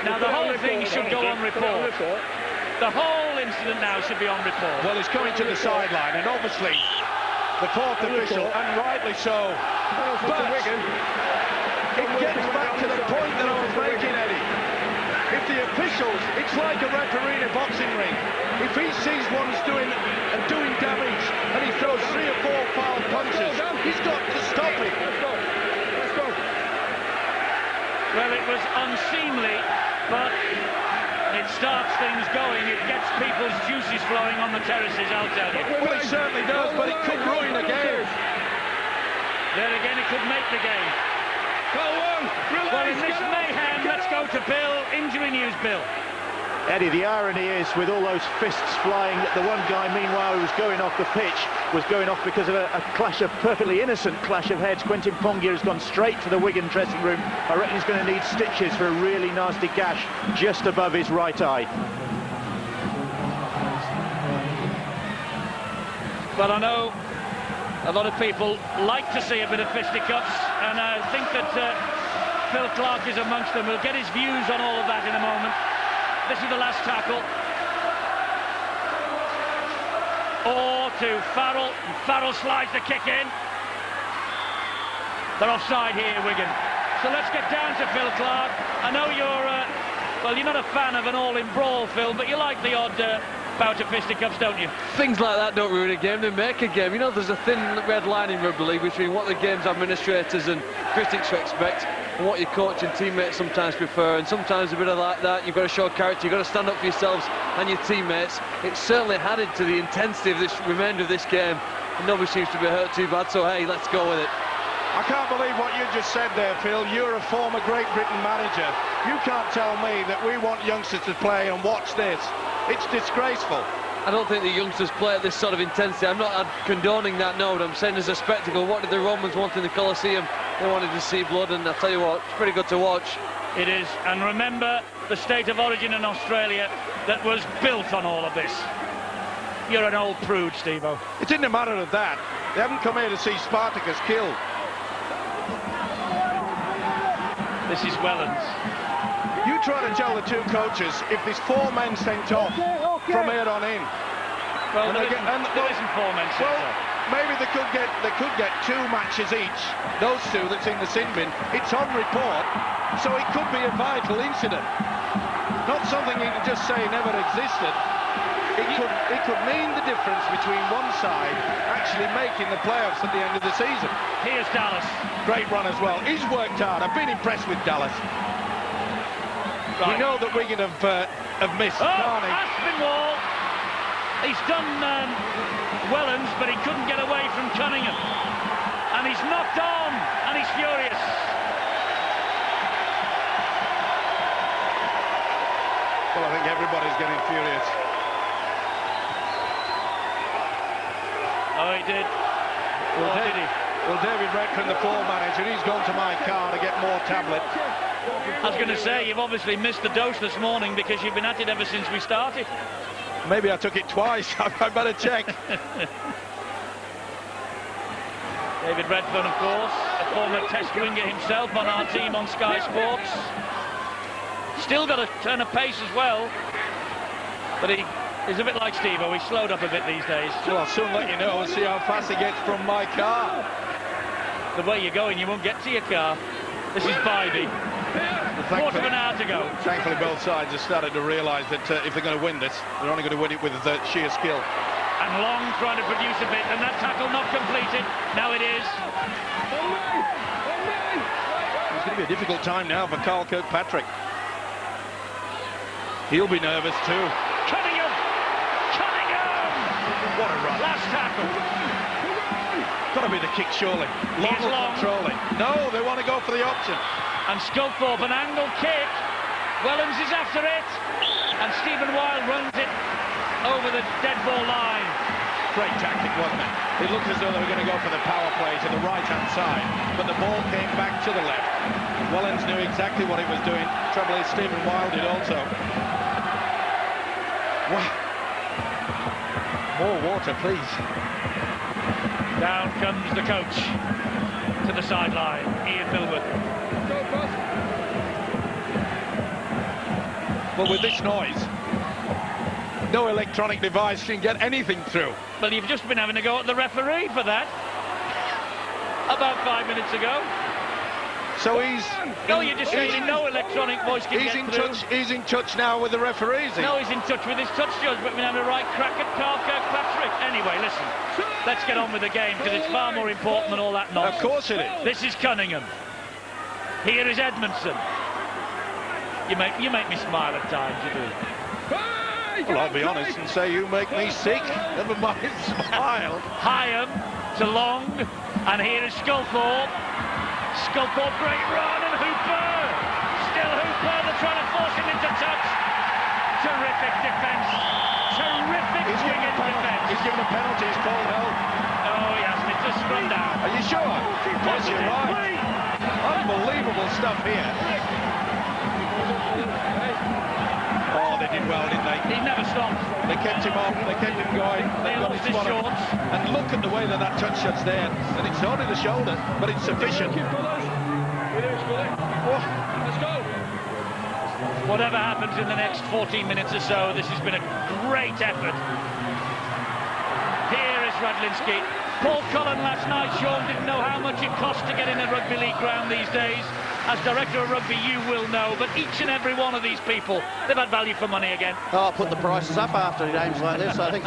Now the whole thing should go on report. The whole incident now should be on report. Well, he's coming to the sideline, and obviously the 4th official, and rightly so. But it gets back to the point that I was making, Eddie. If the officials, it's like a referee in a boxing ring. If he sees one's doing damage, and he throws 3 or 4 foul punches, he's got to stop it. Let's go. Well, it was unseemly, but it starts things going. It gets people's juices flowing on the terraces, I'll tell you. Well, it certainly does, but it could ruin a game. Then again, it could make the game. Well, in this mayhem, let's go to Bill. Injury news, Bill. Eddie, the irony is, with all those fists flying, the one guy, meanwhile, who was going off the pitch, was going off because of a clash of perfectly innocent clash of heads. Quentin Pongia has gone straight to the Wigan dressing room. I reckon he's going to need stitches for a really nasty gash just above his right eye. Well, I know a lot of people like to see a bit of fisticuffs, and I think that Phil Clark is amongst them. We'll get his views on all of that in a moment. This is the last tackle. Or to Farrell. Farrell slides the kick in. They're offside here, Wigan. So let's get down to Phil Clark. I know well, you're not a fan of an all-in brawl, Phil, but you like the odd bout of fisticuffs, don't you? Things like that don't ruin a game, they make a game. You know, there's a thin red line in rugby league between what the game's administrators and critics expect and what your coach and teammates sometimes prefer, and sometimes a bit of like that, you've got to show character, you've got to stand up for yourselves and your teammates. It's certainly added to the intensity of this remainder of this game, and nobody seems to be hurt too bad, so hey, let's go with it. I can't believe what you just said there, Phil. You're a former Great Britain manager. You can't tell me that we want youngsters to play and watch this. It's disgraceful. I don't think the youngsters play at this sort of intensity. I'm not condoning that, no, but I'm saying as a spectacle, what did the Romans want in the Colosseum? They wanted to see blood, and I'll tell you what, it's pretty good to watch. It is, and remember the state of origin in Australia that was built on all of this. You're an old prude, Steve-O. It isn't a matter of that. They haven't come here to see Spartacus killed. This is Wellens. You try to tell the 2 coaches if there's 4 men sent off from here on in. Well, there isn't 4 men sent off. Maybe they could get 2 matches each. Those 2 that's in the sin bin. It's on report, so it could be a vital incident. Not something you can just say never existed. It could mean the difference between one side actually making the playoffs at the end of the season. Here's Dallas. Great run as well. He's worked hard. I've been impressed with Dallas. Right. We know that Wigan have missed. Aspinwall. He's done Wellens, but he couldn't get away from Cunningham. And he's knocked on, and he's furious. Well, I think everybody's getting furious. Oh, he did. Well, did he? Well, David Redfern, the floor manager, he's gone to my car to get more tablet. I was going to say, you've obviously missed the dose this morning because you've been at it ever since we started. Maybe I took it twice. I better check. David Redfern, of course, a former Test winger himself on our team on Sky Sports. Still got a turn of pace as well, but he's a bit like Steve-O. He's slowed up a bit these days. Well, I'll soon let you know and see how fast he gets from my car. The way you're going, you won't get to your car. This is Bybee. Quarter of an hour to go. Thankfully, both sides have started to realise that if they're going to win this, they're only going to win it with sheer skill. And Long trying to produce a bit, and that tackle not completed. Now it is. It's going to be a difficult time now for Carl Kirkpatrick. He'll be nervous too. Cunningham! What a run. Last tackle. Got to be the kick, surely. Long will control it. No, they want to go for the option. And Sculthorpe, an angle kick. Wellens is after it. And Stephen Wild runs it over the dead ball line. Great tactic, wasn't it? It looked as though they were going to go for the power play to the right-hand side, but the ball came back to the left. Wellens knew exactly what he was doing. Trouble is, Stephen Wild did also. Wow. More water, please. Down comes the coach to the sideline, Ian Millwood. Well, with this noise, no electronic device can get anything through. Well, you've just been having a go at the referee for that. About 5 minutes ago. So he's... No, you're just saying no electronic voice can get through. He's in touch now with the referees. No, he's in touch with his touch judge, but we're having a right crack at Carl Kirkpatrick. Anyway, listen, let's get on with the game, because it's far more important than all that nonsense. Of course it is. This is Cunningham. Here is Edmondson. You make me smile at times, you do. Well, I'll be honest and say you make me sick. Never mind smile. Hyam to Long, and here is Sculthorpe. Sculthorpe, great run, and Hooper. Still Hooper, they're trying to force him into touch. Terrific defence. Terrific wigan defence. He's given a penalty, he's called held. Oh, he hasn't. It's a scrum down. Are you sure? Of course you're right. Unbelievable stuff here. Oh, they did well, didn't they? He never stopped. They kept him on, they kept him going. They got lost his shorts. And look at the way that touch shot's there. And it's only the shoulder, but it's sufficient. Whatever happens in the next 14 minutes or so, this has been a great effort. Here is Radlinski. Paul Cullen last night, Sean, didn't know how much it costs to get in a rugby league ground these days. As director of rugby, you will know, but each and every one of these people, they've had value for money again. Oh, I'll put the prices up after games like this, I think.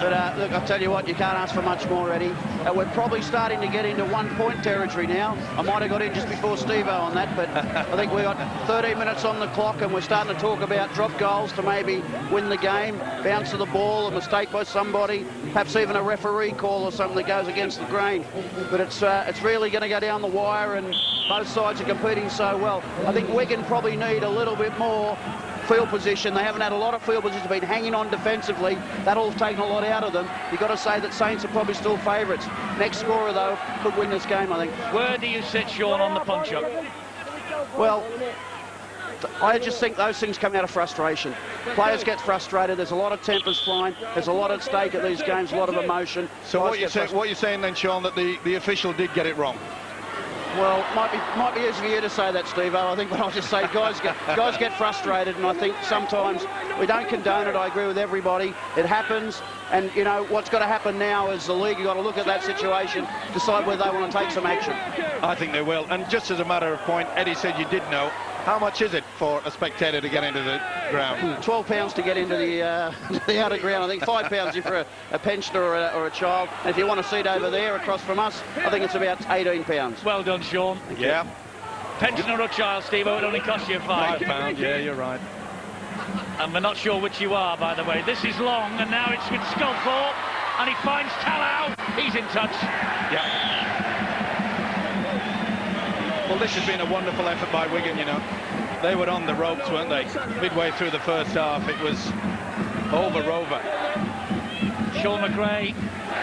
But look, I'll tell you what, you can't ask for much more, Eddie. We're probably starting to get into one-point territory now. I might have got in just before Steve-O on that, but I think we've got 13 minutes on the clock and we're starting to talk about drop goals to maybe win the game, bounce of the ball, a mistake by somebody, perhaps even a referee call or something that goes against the grain. But it's really going to go down the wire, and both sides are competing so well. I think Wigan probably need a little bit more field position. They haven't had a lot of field position. They've been hanging on defensively. That'll have taken a lot out of them. You've got to say that Saints are probably still favourites. Next scorer, though, could win this game, I think. Where do you sit, Sean, on the punch-up? Well, I just think those things come out of frustration. Players get frustrated. There's a lot of tempers flying. There's a lot at stake at these games, a lot of emotion. So what you're saying then, Sean, that the official did get it wrong? Well, might be easy for you to say that, Steve-O. I think when I just say guys get frustrated, and I think sometimes we don't condone it. I agree with everybody. It happens, and you know what's got to happen now is the league have got to look at that situation, decide whether they want to take some action. I think they will. And just as a matter of point, Eddie said you did know. How much is it for a spectator to get into the ground? £12 to get into the outer ground. I think £5 if you're a pensioner or a child. And if you want a seat over there across from us, I think it's about £18. Well done, Sean. Yeah. Pensioner or child, Steve-O, it only costs you £5. Yeah, you're right. And we're not sure which you are, by the way. This is Long, and now it's with Sculthorpe, and he finds Tallow. He's in touch. Yeah. Well, this has been a wonderful effort by Wigan, you know. They were on the ropes, weren't they? Midway through the first half, it was over. Sean McRae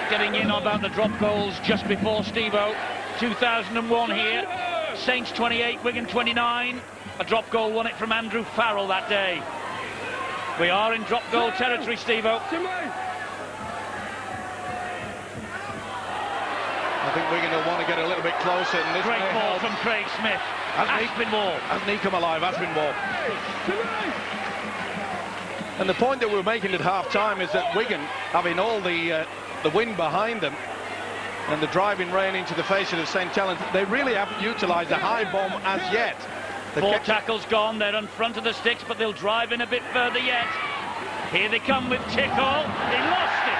getting in about the drop goals just before Steve-O. 2001 here. Saints 28, Wigan 29. A drop goal won it from Andrew Farrell that day. We are in drop goal territory, Steve-O. I think Wigan will want to get a little bit closer. And this Great ball from Craig Smith. Aspinwall. Hasn't he come alive, Aspinwall? And the point that we were making at half-time is that Wigan, having all the wind behind them and the driving rain into the faces of St Helens, they really haven't utilised the high bomb as yet. Four tackles gone, they're in front of the sticks, but they'll drive in a bit further yet. Here they come with Tickle. He lost it.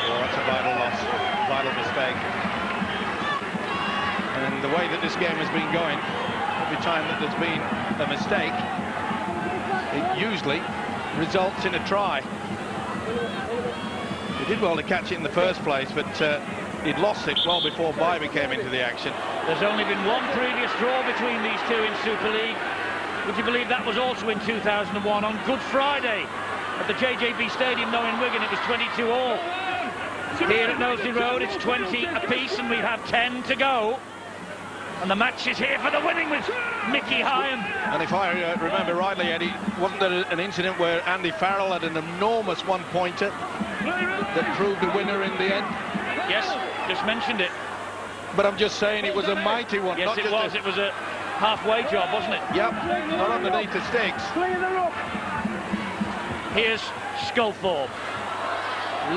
Oh, that's a vital loss, vital mistake. And the way that this game has been going, every time that there's been a mistake, it usually results in a try. He did well to catch it in the first place, but he'd lost it well before Bybee came into the action. There's only been one previous draw between these two in Super League. Would you believe that was also in 2001 on Good Friday at the JJB Stadium, though in Wigan it was 22-all. Here at Knowsley Road it's 20 apiece and we have 10 to go. And the match is here for the winning with Mickey Hyam. And if I remember rightly, Eddie, wasn't there an incident where Andy Farrell had an enormous one-pointer that proved the winner in the end? Yes, just mentioned it. But I'm just saying it was a mighty one. Yes, it was. It was a halfway job, wasn't it? Yep, not underneath the sticks. Here's Sculthorpe.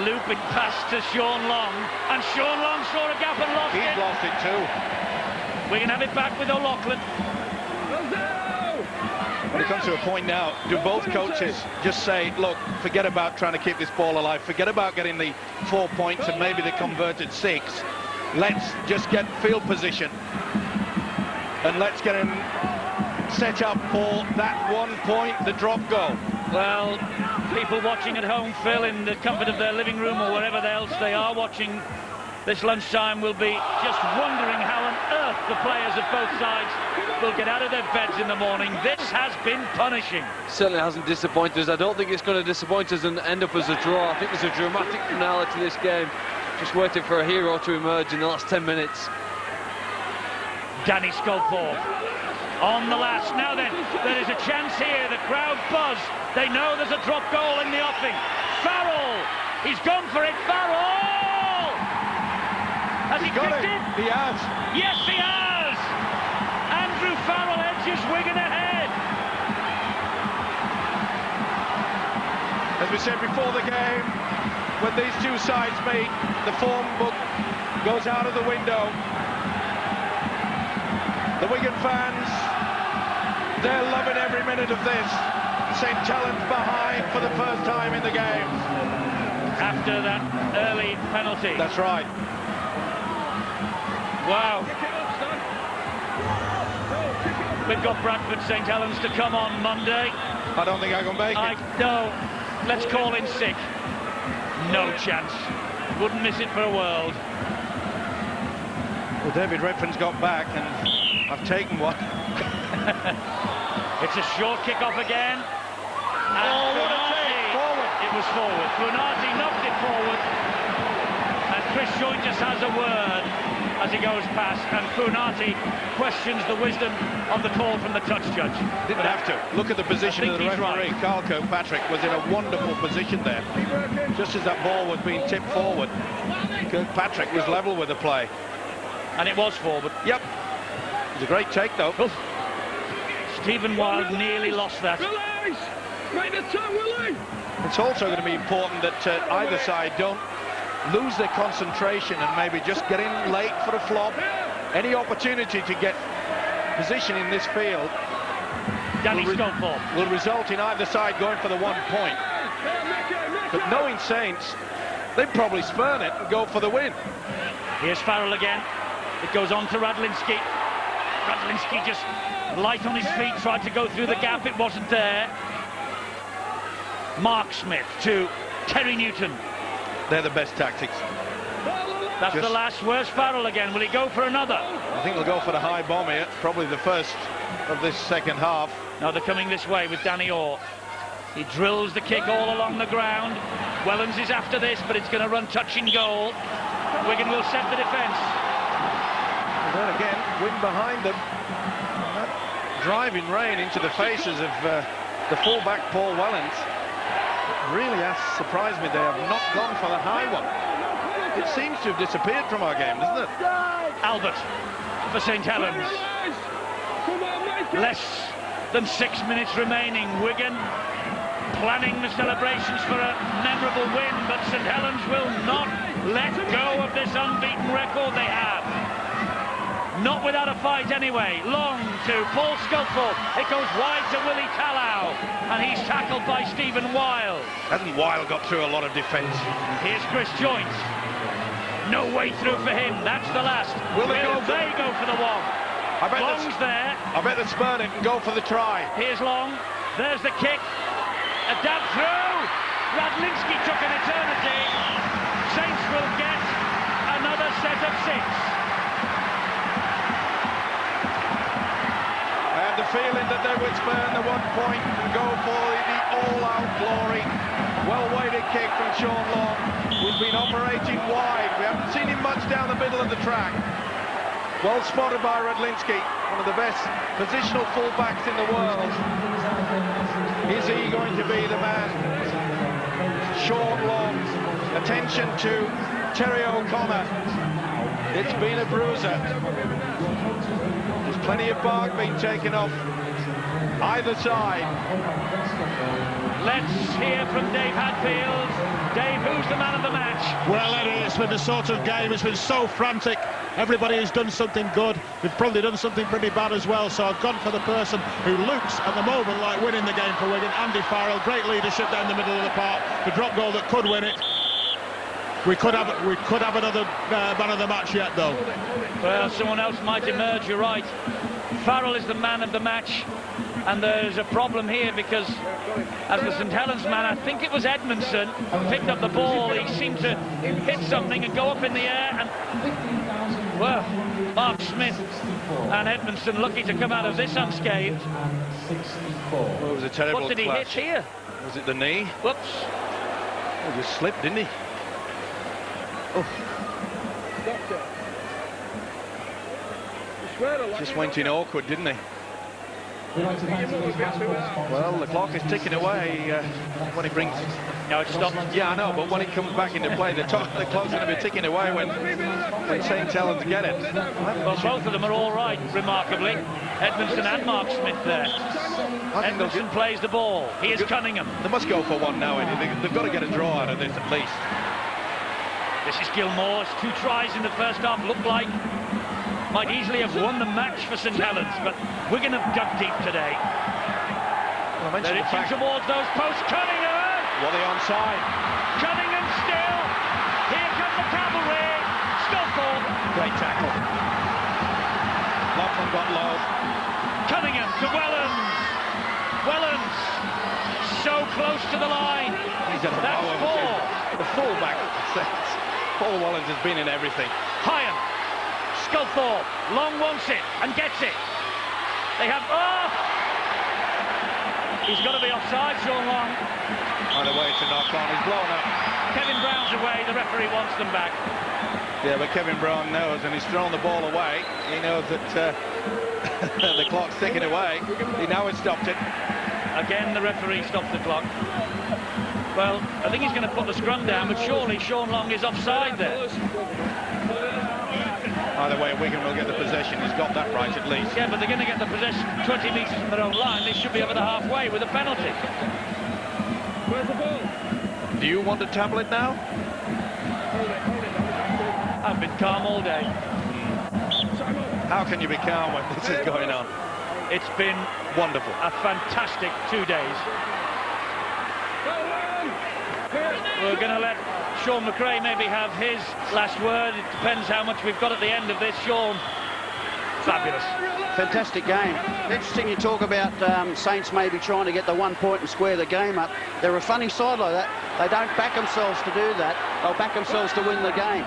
Looping pass to Sean Long. And Sean Long saw a gap and lost it. He's lost it too. We can have it back with O'Loughlin. When it comes to a point now, do both coaches just say, look, forget about trying to keep this ball alive, forget about getting the 4 points and maybe the converted 6. Let's just get field position and let's get him set up for that 1 point, the drop goal. Well, people watching at home, Phil, in the comfort of their living room or wherever else they are watching this lunchtime, will be just wondering how on earth the players of both sides will get out of their beds in the morning. This has been punishing. Certainly hasn't disappointed us. I don't think it's going to disappoint us and end up as a draw. I think there's a dramatic finale to this game. Just waiting for a hero to emerge in the last 10 minutes. Danny Sculthorpe on the last. Now then, there is a chance here. The crowd buzz. They know there's a drop goal in the offing. Farrell! He's gone for it. Farrell! Has he kicked it? He has. Yes, he has! Andrew Farrell edges Wigan ahead. As we said before the game, when these two sides meet, the form book goes out of the window. The Wigan fans, they're loving every minute of this. St Helens behind for the first time in the game. After that early penalty. That's right. Wow. We've got Bradford St Helens to come on Monday. I don't think I can make it. No, let's call in sick. No chance. Wouldn't miss it for a world. Well, David Redfern's got back and I've taken one. It's a short kick-off again. And what a take! Forward. It was forward. Funati knocked it forward. And Chris Joint just has a word as he goes past, and Funati questions the wisdom of the call from the touch judge. Didn't have to. Look at the position of the referee. Right. Carl Kirkpatrick was in a wonderful position there. Just as that ball was being tipped forward, Kirkpatrick was level with the play. And it was forward. Yep. It was a great take, though. Oof. Stephen Wild nearly lost that. It's also going to be important that either side don't lose their concentration and maybe just get in late for a flop. Any opportunity to get position in this field Danny Sculthorpe will result in either side going for the 1 point. But knowing Saints, they'd probably spurn it and go for the win. Here's Farrell again. It goes on to Radlinski. Radlinski just light on his feet, tried to go through the gap, it wasn't there. Mark Smith to Terry Newton. They're the best tactics. That's the last. Where's Farrell again? Will he go for another? I think they'll go for the high bomb here, probably the first of this second half. Now they're coming this way with Danny Orr. He drills the kick all along the ground. Wellens is after this, but it's going to run touching goal. Wigan will set the defence. And then again, wind behind them. And that driving rain into the faces of the full-back Paul Wellens really has surprised me. They have not gone for the high one. It seems to have disappeared from our game, doesn't it? Albert for St Helens. Less than 6 minutes remaining. Wigan planning the celebrations for a memorable win, but St Helens will not let go of this unbeaten record they have. Not without a fight anyway. Long to Paul Sculthorpe. It goes wide to Willie Tallow, and he's tackled by Stephen Weil. Hasn't Weil got through a lot of defence? Here's Chris Joynt. No way through for him. That's the last. Will they go for the one? Long's there. I bet they'll spurn it and go for the try. Here's Long. There's the kick. A dab through. Radlinski took an eternity. Saints will get another set of 6. I had the feeling that they would spurn the 1 point and go for the all-out glory. Well-weighted kick from Sean Long, who's been operating wide. We haven't seen him much down the middle of the track. Well spotted by Radlinski, one of the best positional full-backs in the world. Is he going to be the man? Sean Long, attention to Terry O'Connor. It's been a bruiser. There's plenty of bark being taken off either side. Let's hear from Dave Hadfield. Dave, who's the man of the match? Well, Eddie, it's been the sort of game, it's been so frantic. Everybody has done something good. We've probably done something pretty bad as well, so I've gone for the person who looks at the moment like winning the game for Wigan. Andy Farrell, great leadership down the middle of the park. The drop goal that could win it. We could have another man of the match yet, though. Well, someone else might emerge, you're right. Farrell is the man of the match, and there's a problem here because as the St Helens man, I think it was Edmondson who picked up the ball. He seemed to hit something and go up in the air, and well, Mark Smith and Edmondson lucky to come out of this unscathed. Well, it was a terrible What did he clash. hit here? Was it the knee? Whoops. He just slipped, didn't he? Oh. Just went in awkward, didn't he? Well, the clock is ticking away when he brings... No, it stopped. Yeah, I know, but when it comes back into play, the clock's going to be ticking away when St Helens get it. Well, both of them are all right, remarkably. Edmondson and Mark Smith there. Edmondson plays the ball. Here's Cunningham. They must go for one now, Eddie. They've got to get a draw out of this at least. This is Gilmore's 2 tries in the first half. Looked like might easily have won the match for St Helens, but Wigan have dug deep today. Well, They're itching towards those posts. Cunningham! Were they onside? Cunningham still. Here comes the cavalry. Sculthorpe. Great tackle. Laughlin got low. Cunningham to Wellens. Wellens so close to the line. That's 4. The fullback. Paul Wellens has been in everything. Higher. Sculthorpe. Long wants it and gets it. They have... Oh! He's got to be offside, Sean Long. On the way to knock on. He's blown up. Kevin Brown's away. The referee wants them back. Yeah, but Kevin Brown knows, and he's thrown the ball away. He knows that the clock's ticking away. He now has stopped it. Again, the referee stops the clock. Well, I think he's going to put the scrum down, but surely Sean Long is offside there. Either way, Wigan will get the possession. He's got that right at least. Yeah, but they're going to get the possession 20 metres from their own line. They should be over the halfway with a penalty. Where's the ball? Do you want to table it now? I've been calm all day. How can you be calm when this is going on? It's been wonderful. A fantastic 2 days. We're going to let Sean McRae maybe have his last word. It depends how much we've got at the end of this. Sean, fabulous. Fantastic game. Interesting you talk about Saints maybe trying to get the 1 point and square the game up. They're a funny side like that. They don't back themselves to do that. They'll back themselves to win the game.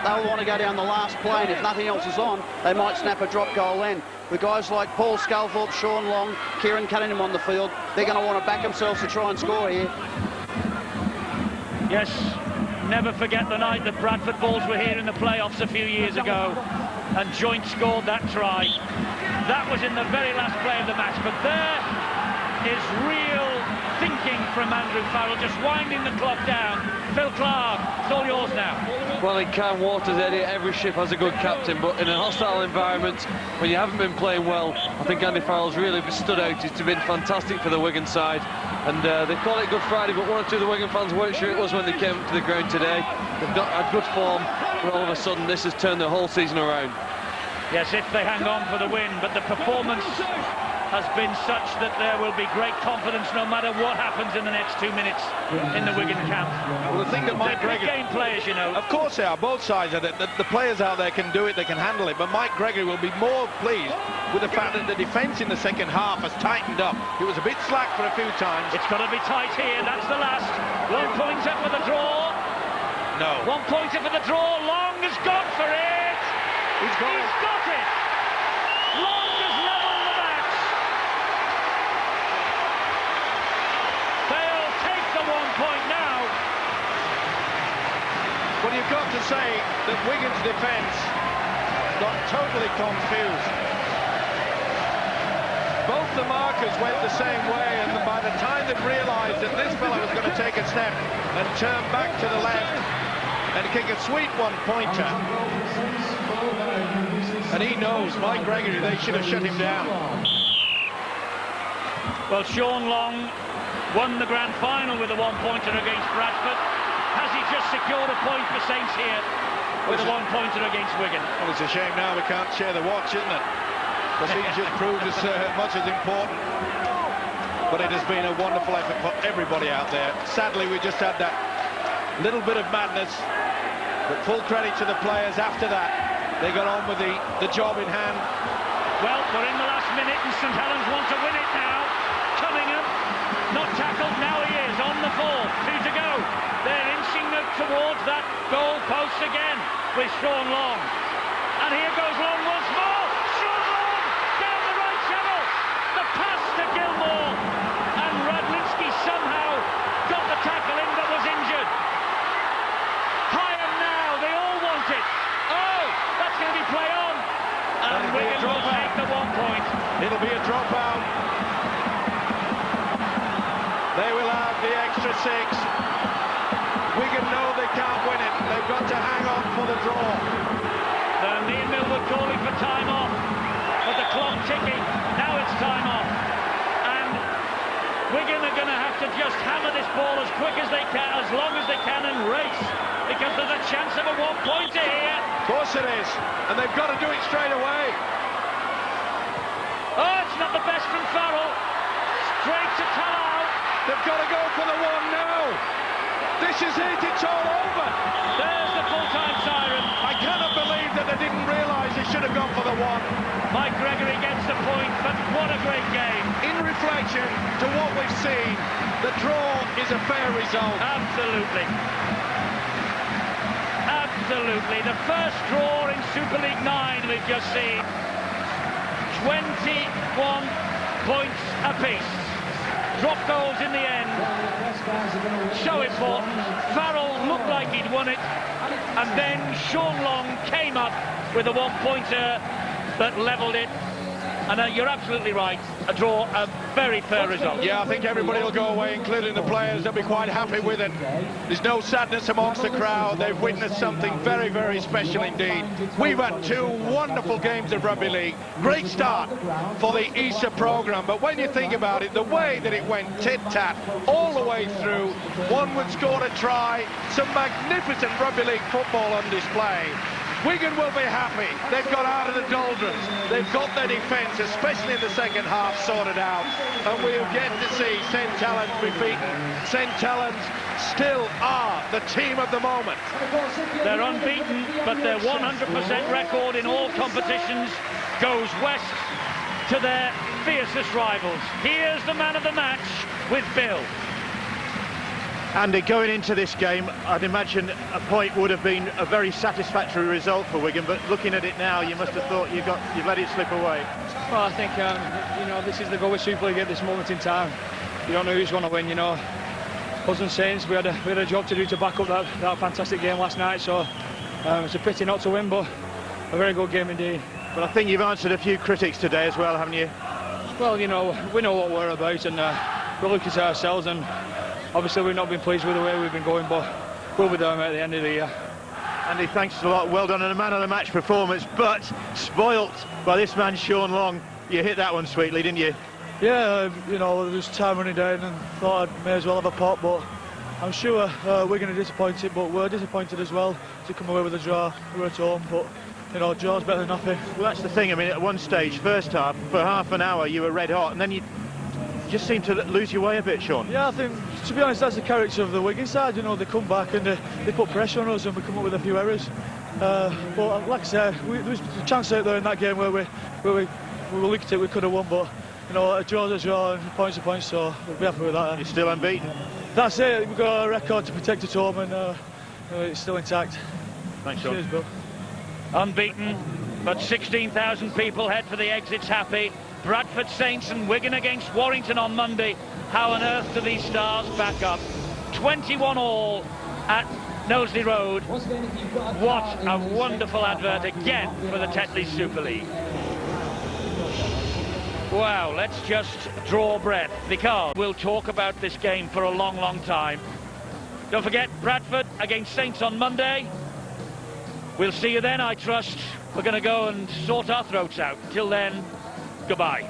They'll want to go down the last play, and if nothing else is on, they might snap a drop goal then. With guys like Paul Sculthorpe, Sean Long, Kieran Cunningham on the field, they're going to want to back themselves to try and score here. Yes, never forget the night that Bradford Bulls were here in the playoffs a few years ago. and Joint scored that try. That was in the very last play of the match, but there is real thinking from Andrew Farrell, just winding the clock down. Phil Clark, it's all yours now. Well, in calm waters, Eddie, every ship has a good captain, but in a hostile environment, when you haven't been playing well, I think Andy Farrell's really stood out. He's been fantastic for the Wigan side, and they call it Good Friday, but one or two of the Wigan fans weren't sure it was when they came to the ground today. They've got a good form, but all of a sudden this has turned the whole season around. Yes, if they hang on for the win, but the performance has been such that there will be great confidence no matter what happens in the next 2 minutes in the Wigan camp. Well, the thing that Mike Gregory... game players, you know. Of course they are, both sides of it. The players out there can do it, they can handle it, but Mike Gregory will be more pleased with the fact that the defence in the second half has tightened up. It was a bit slack for a few times. It's got to be tight here, that's the last. 1 pointer for the draw. No. 1 pointer for the draw. Long has gone for it. He's got it. Long has leveled the match. They'll take the 1 point now. Well, you've got to say that Wigan's defence got totally confused. Both the markers went the same way, and by the time they realised that this fella was going to take a step and turn back to the left and kick a sweet 1-pointer, and he knows, Mike Gregory, they should have shut him down. Well, Sean Long won the grand final with a 1-pointer against Bradford. Has he just secured a point for Saints here with a 1-pointer against Wigan? Well, it's a shame now we can't share the watch, isn't it? Because he just proved as much as important. But it has been a wonderful effort for everybody out there. Sadly, we just had that little bit of madness, but full credit to the players after that. They got on with the job in hand. Well, we're in the last minute and St Helens want to win it now. Cunningham, not tackled, now he is on the ball. 2 to go. They're inching towards that goal post again with Sean Long. And here goes Long once more. Sean Long down the right channel. The pass to Gilmore. And Radlinski somehow got the tackle in but was injured. Hyam now, they all want it. Oh, that's going to be play on. And Wigan will take the 1 point. It'll be a dropout. They will have the extra 6. Wigan know they can't win it. They've got to hang on for the draw. Neil Millwood calling for time off, but the clock ticking. Now it's time off. And Wigan are going to have to just hammer this ball as quick as they can, as long as they can, and race, because there's a chance of a 1-pointer here. Of course it is, and they've got to do it straight away. Oh, it's not the best from Farrell. Straight to Talau. They've got to go for the 1 now. This is it, it's all over. There's the full-time siren. I cannot believe that they didn't realise they should have gone for the 1. Mike Gregory gets the point, but what a great game. In reflection to what we've seen, the draw is a fair result. Absolutely. Absolutely. The first draw in Super League 9 we've just seen. 21 points apiece. Drop goals in the end. So important. Farrell looked like he'd won it, and then Sean Long came up with a 1-pointer that levelled it. And you're absolutely right, a draw, a very fair result. Yeah, I think everybody will go away, including the players. They'll be quite happy with it. There's no sadness amongst the crowd. They've witnessed something very, very special indeed. We've had 2 wonderful games of rugby league. Great start for the Easter programme, but when you think about it, the way that it went tit-tat all the way through, one would score a try, some magnificent rugby league football on display. Wigan will be happy. They've got out of the doldrums. They've got their defence, especially in the second half, sorted out. And we'll get to see St Helens be beaten. St Helens still are the team of the moment. They're unbeaten, but their 100% record in all competitions goes west to their fiercest rivals. Here's the man of the match with Bill. Andy, going into this game, I'd imagine a point would have been a very satisfactory result for Wigan, but looking at it now, you must have thought you've let it slip away. Well, I think you know, this is the Galway Super League at this moment in time. You don't know who's going to win. You know, us and Saints, we had a job to do to back up that fantastic game last night. So it's a pity not to win, but a very good game indeed. But I think you've answered a few critics today as well, haven't you? Well, you know, we know what we're about, and we're looking at ourselves, and obviously we've not been pleased with the way we've been going, but we'll be down at the end of the year. Andy, thanks a lot. Well done on a man-of-the-match performance, but spoilt by this man, Sean Long. You hit that one sweetly, didn't you? Yeah, you know, there was time running down and thought I may as well have a pop, but I'm sure we're going to disappoint, but we're disappointed as well to come away with a draw. We're at home, but you know, draw's better than nothing. Well, that's the thing. I mean, at one stage, first half, for half an hour, you were red hot, and then you just seemed to lose your way a bit, Sean. Yeah, I think, to be honest, that's the character of the Wigan side. You know, they come back and they put pressure on us, and we come up with a few errors. But like I said, there was a chance out there in that game where we looked at it, we could have won, but you know, a draw's a draw and points a point, so we'll be happy with that. You're still unbeaten. That's it. We've got a record to protect at home, and it's still intact. Thanks, Sean. Cheers, Bill. Unbeaten, but 16,000 people head for the exits happy. Bradford Saints and Wigan against Warrington on Monday. How on earth do these stars back up? 21 all at Knowsley Road. What a wonderful advert again for the Tetley Super League. Wow, let's just draw breath, because we'll talk about this game for a long, long time. Don't forget, Bradford against Saints on Monday. We'll see you then, I trust. We're going to go and sort our throats out. Till then, goodbye.